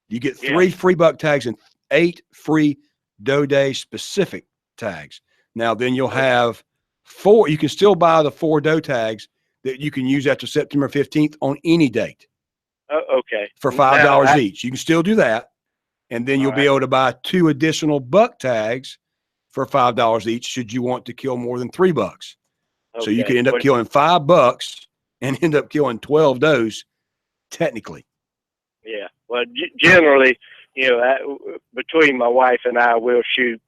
You get 3 free buck tags and 8 free doe day specific tags. Now then you'll have 4. You can still buy the 4 doe tags that you can use after September 15th on any date. Okay. For $5 each. You can still do that. And then you'll be able to buy 2 additional buck tags for $5 each should you want to kill more than 3 bucks. Okay. So you can end up killing 5 bucks and end up killing 12 does technically. Yeah. Well, generally, between my wife and I, we'll shoot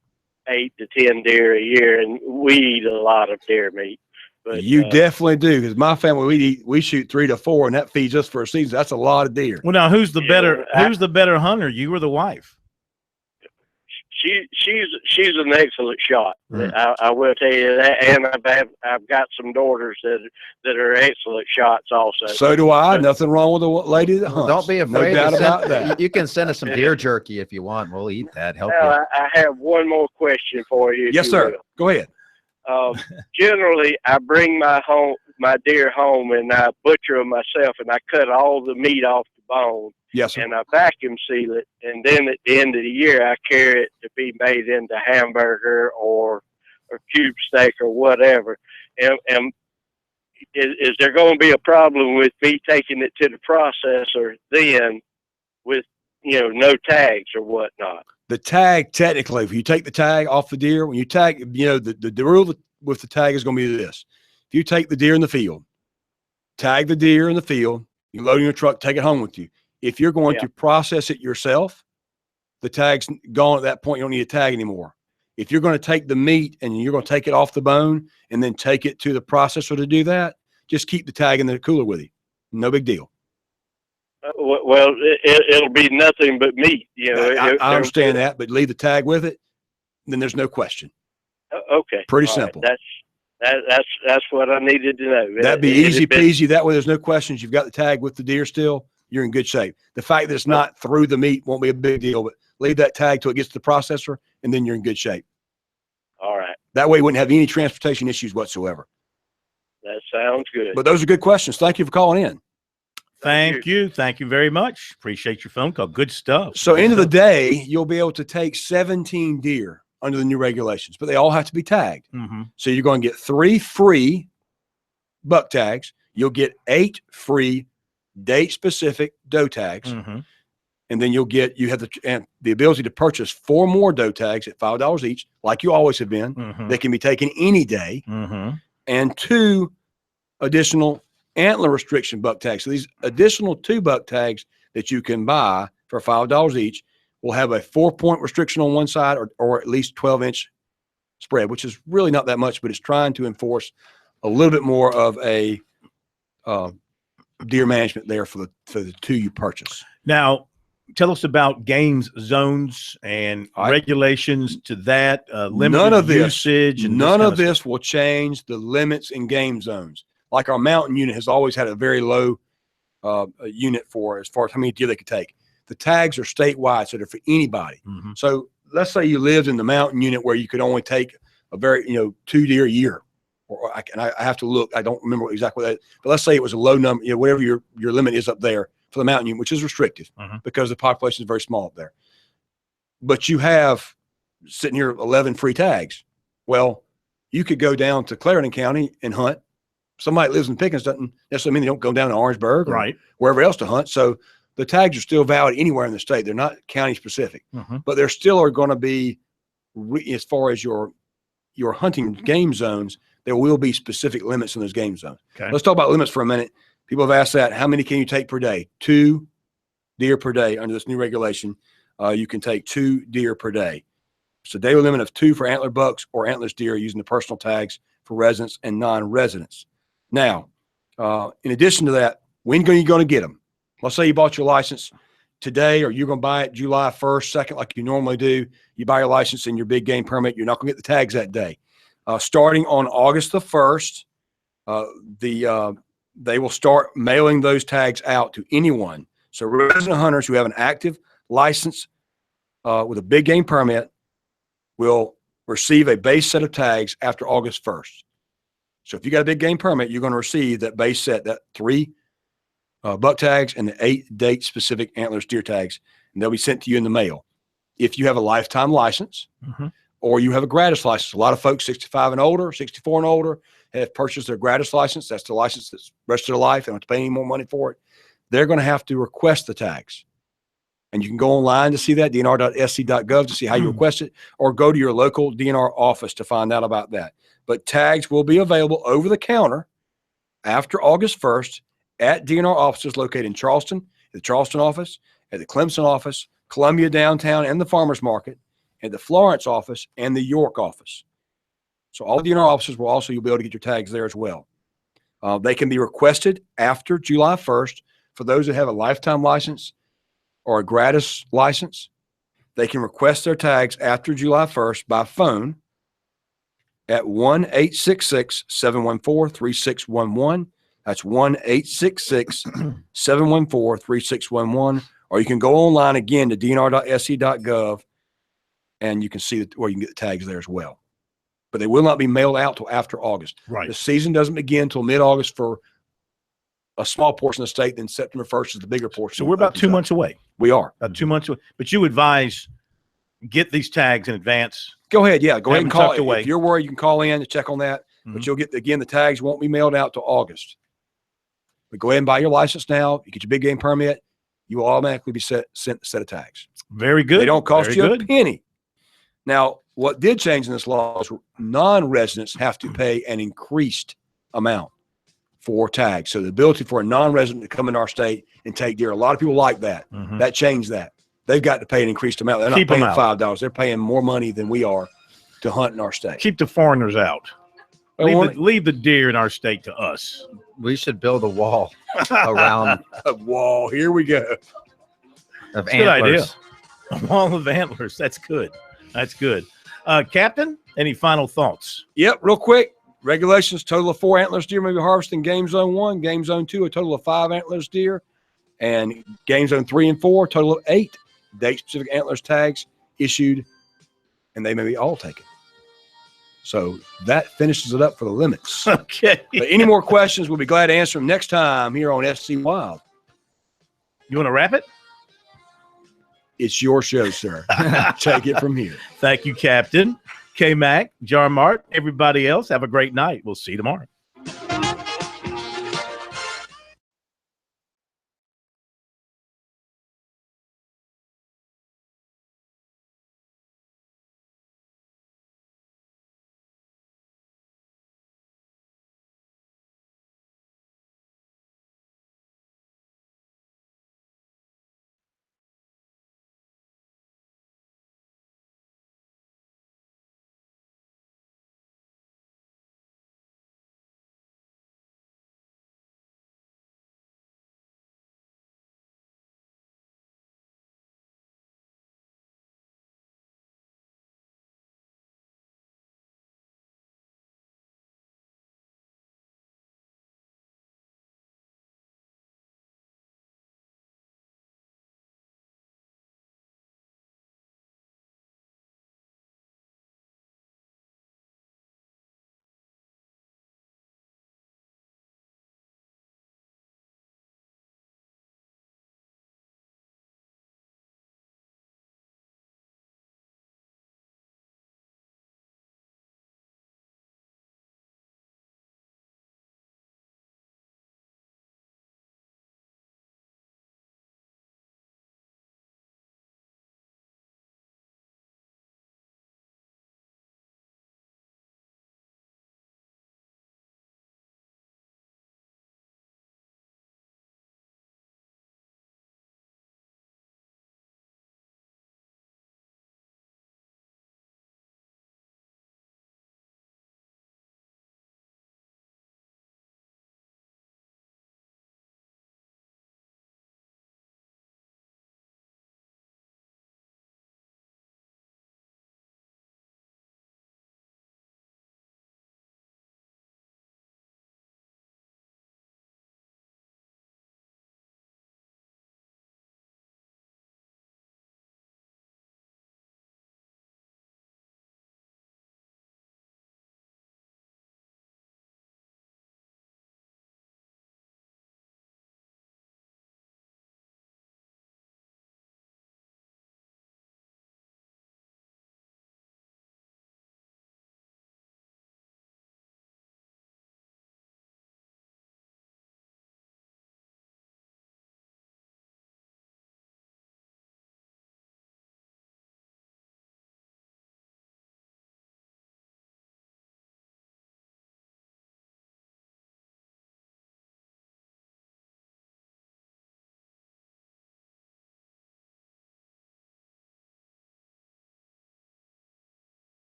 8 to 10 deer a year, and we eat a lot of deer meat. But you definitely do, because my family we shoot 3 to 4, and that feeds us for a season. That's a lot of deer. Well, now who's the better hunter, you or the wife? She's an excellent shot. I will tell you that, and I've got some daughters that are excellent shots also. So do I. Nothing wrong with a lady that hunts. Don't be afraid. No doubt about that. You can send us some deer jerky if you want. We'll eat that. Help you. I have one more question for you. Yes, sir. Go ahead. Generally, I bring my deer home and I butcher them myself, and I cut all the meat off the bone. Yes, sir. And I vacuum seal it, and then at the end of the year, I carry it to be made into hamburger or cube steak or whatever. And is there going to be a problem with me taking it to the processor then with no tags or whatnot? The tag, technically, if you take the tag off the deer, when you tag, the rule with the tag is going to be this: if you take the deer in the field, tag the deer in the field, you load it in your truck, take it home with you. If you're going to process it yourself, the tag's gone at that point. You don't need a tag anymore. If you're going to take the meat and you're going to take it off the bone and then take it to the processor to do that, just keep the tag in the cooler with you. No big deal. Well, it'll be nothing but meat. I understand that, but leave the tag with it, then there's no question. Okay. Pretty simple. Right. That's what I needed to know. That'd be easy peasy. That way there's no questions. You've got the tag with the deer still. You're in good shape. The fact that it's not through the meat won't be a big deal, but leave that tag till it gets to the processor, and then you're in good shape. All right. That way you wouldn't have any transportation issues whatsoever. That sounds good. But those are good questions. Thank you for calling in. Thank you. Thank you very much. Appreciate your phone call. Good stuff. So end of the day, you'll be able to take 17 deer under the new regulations, but they all have to be tagged. Mm-hmm. So you're going to get 3 free buck tags. You'll get 8 free date-specific doe tags, and then you have the ability to purchase 4 more doe tags at $5 each, like you always have been. They can be taken any day, and 2 additional antler restriction buck tags. So these additional 2 buck tags that you can buy for $5 each will have a 4-point restriction on one side, or at least 12-inch spread, which is really not that much, but it's trying to enforce a little bit more of a deer management there for the two you purchase. Now, tell us about games zones and regulations to that. Limited usage. And none of this will change the limits in game zones. Like our mountain unit has always had a very low unit for as far as how many deer they could take. The tags are statewide, so they're for anybody. So let's say you lived in the mountain unit where you could only take a very 2 deer a year. Or I have to look. I don't remember exactly that. But let's say it was a low number, whatever your limit is up there for the mountain unit, which is restrictive because the population is very small up there. But you have sitting here 11 free tags. Well, you could go down to Clarendon County and hunt. Somebody that lives in Pickens doesn't necessarily mean they don't go down to Orangeburg or wherever else to hunt. So the tags are still valid anywhere in the state. They're not county specific, but there still are going to be, as far as your hunting game zones, there will be specific limits in those game zones. Okay. Let's talk about limits for a minute. People have asked that. How many can you take per day? 2 deer per day under this new regulation. You can take 2 deer per day. It's a daily limit of 2 for antler bucks or antlerless deer using the personal tags for residents and non-residents. Now, in addition to that, when are you going to get them? Let's say you bought your license today, or you're going to buy it July 1st, 2nd, like you normally do. You buy your license and your big game permit. You're not going to get the tags that day. Starting on August the 1st, they will start mailing those tags out to anyone. So resident hunters who have an active license with a big game permit will receive a base set of tags after August 1st. So if you got a big game permit, you're going to receive that base set, that 3 buck tags and the 8 date specific antlers deer tags, and they'll be sent to you in the mail. If you have a lifetime license or you have a gratis license, a lot of folks 65 and older, 64 and older have purchased their gratis license. That's the license that's the rest of their life. They don't have to pay any more money for it. They're going to have to request the tags. And you can go online to see that, dnr.sc.gov to see how you request it, or go to your local DNR office to find out about that. But tags will be available over the counter after August 1st at DNR offices located in Charleston, at the Charleston office, at the Clemson office, Columbia downtown and the farmers market, at the Florence office and the York office. So all DNR offices will also, you'll be able to get your tags there as well. They can be requested after July 1st for those that have a lifetime license or a gratis license. They can request their tags after July 1st by phone at 1-866-714-3611. That's 1-866-714-3611. Or you can go online again to dnr.sc.gov and you can see where you can get the tags there as well. But they will not be mailed out till after August. Right. The season doesn't begin till mid-August for a small portion of the state, then September 1st is the bigger portion. So we're about 2 months away. We are. About 2 months away. But you advise get these tags in advance. Go ahead. Yeah. Go ahead and call. Away. If you're worried, you can call in to check on that. But you'll get, again, the tags won't be mailed out till August. But go ahead and buy your license now. You get your big game permit. You will automatically be sent a set of tags. Very good. They don't cost you a penny. Now, what did change in this law is non-residents have to pay an increased amount for tags. So the ability for a non-resident to come in our state and take deer, a lot of people like that. That changed that. They've got to pay an increased amount. They're not paying $5. They're paying more money than we are to hunt in our state. Keep the foreigners out. Leave the deer in our state to us. We should build a wall around a wall. Here we go. Of Good idea. antlers. A wall of antlers. That's good. That's good. Captain, any final thoughts? Yep, real quick. Regulations, total of 4 antlers deer may be harvested in Game Zone 1. Game Zone 2, a total of 5 antlers deer. And Game Zone 3 and 4, a total of 8 date-specific antlers tags issued, and they may be all taken. So that finishes it up for the limits. Okay. But any more questions, we'll be glad to answer them next time here on SC Wild. You want to wrap it? It's your show, sir. Take it from here. Thank you, Captain. K-Mac, Jarmart, everybody else, have a great night. We'll see you tomorrow.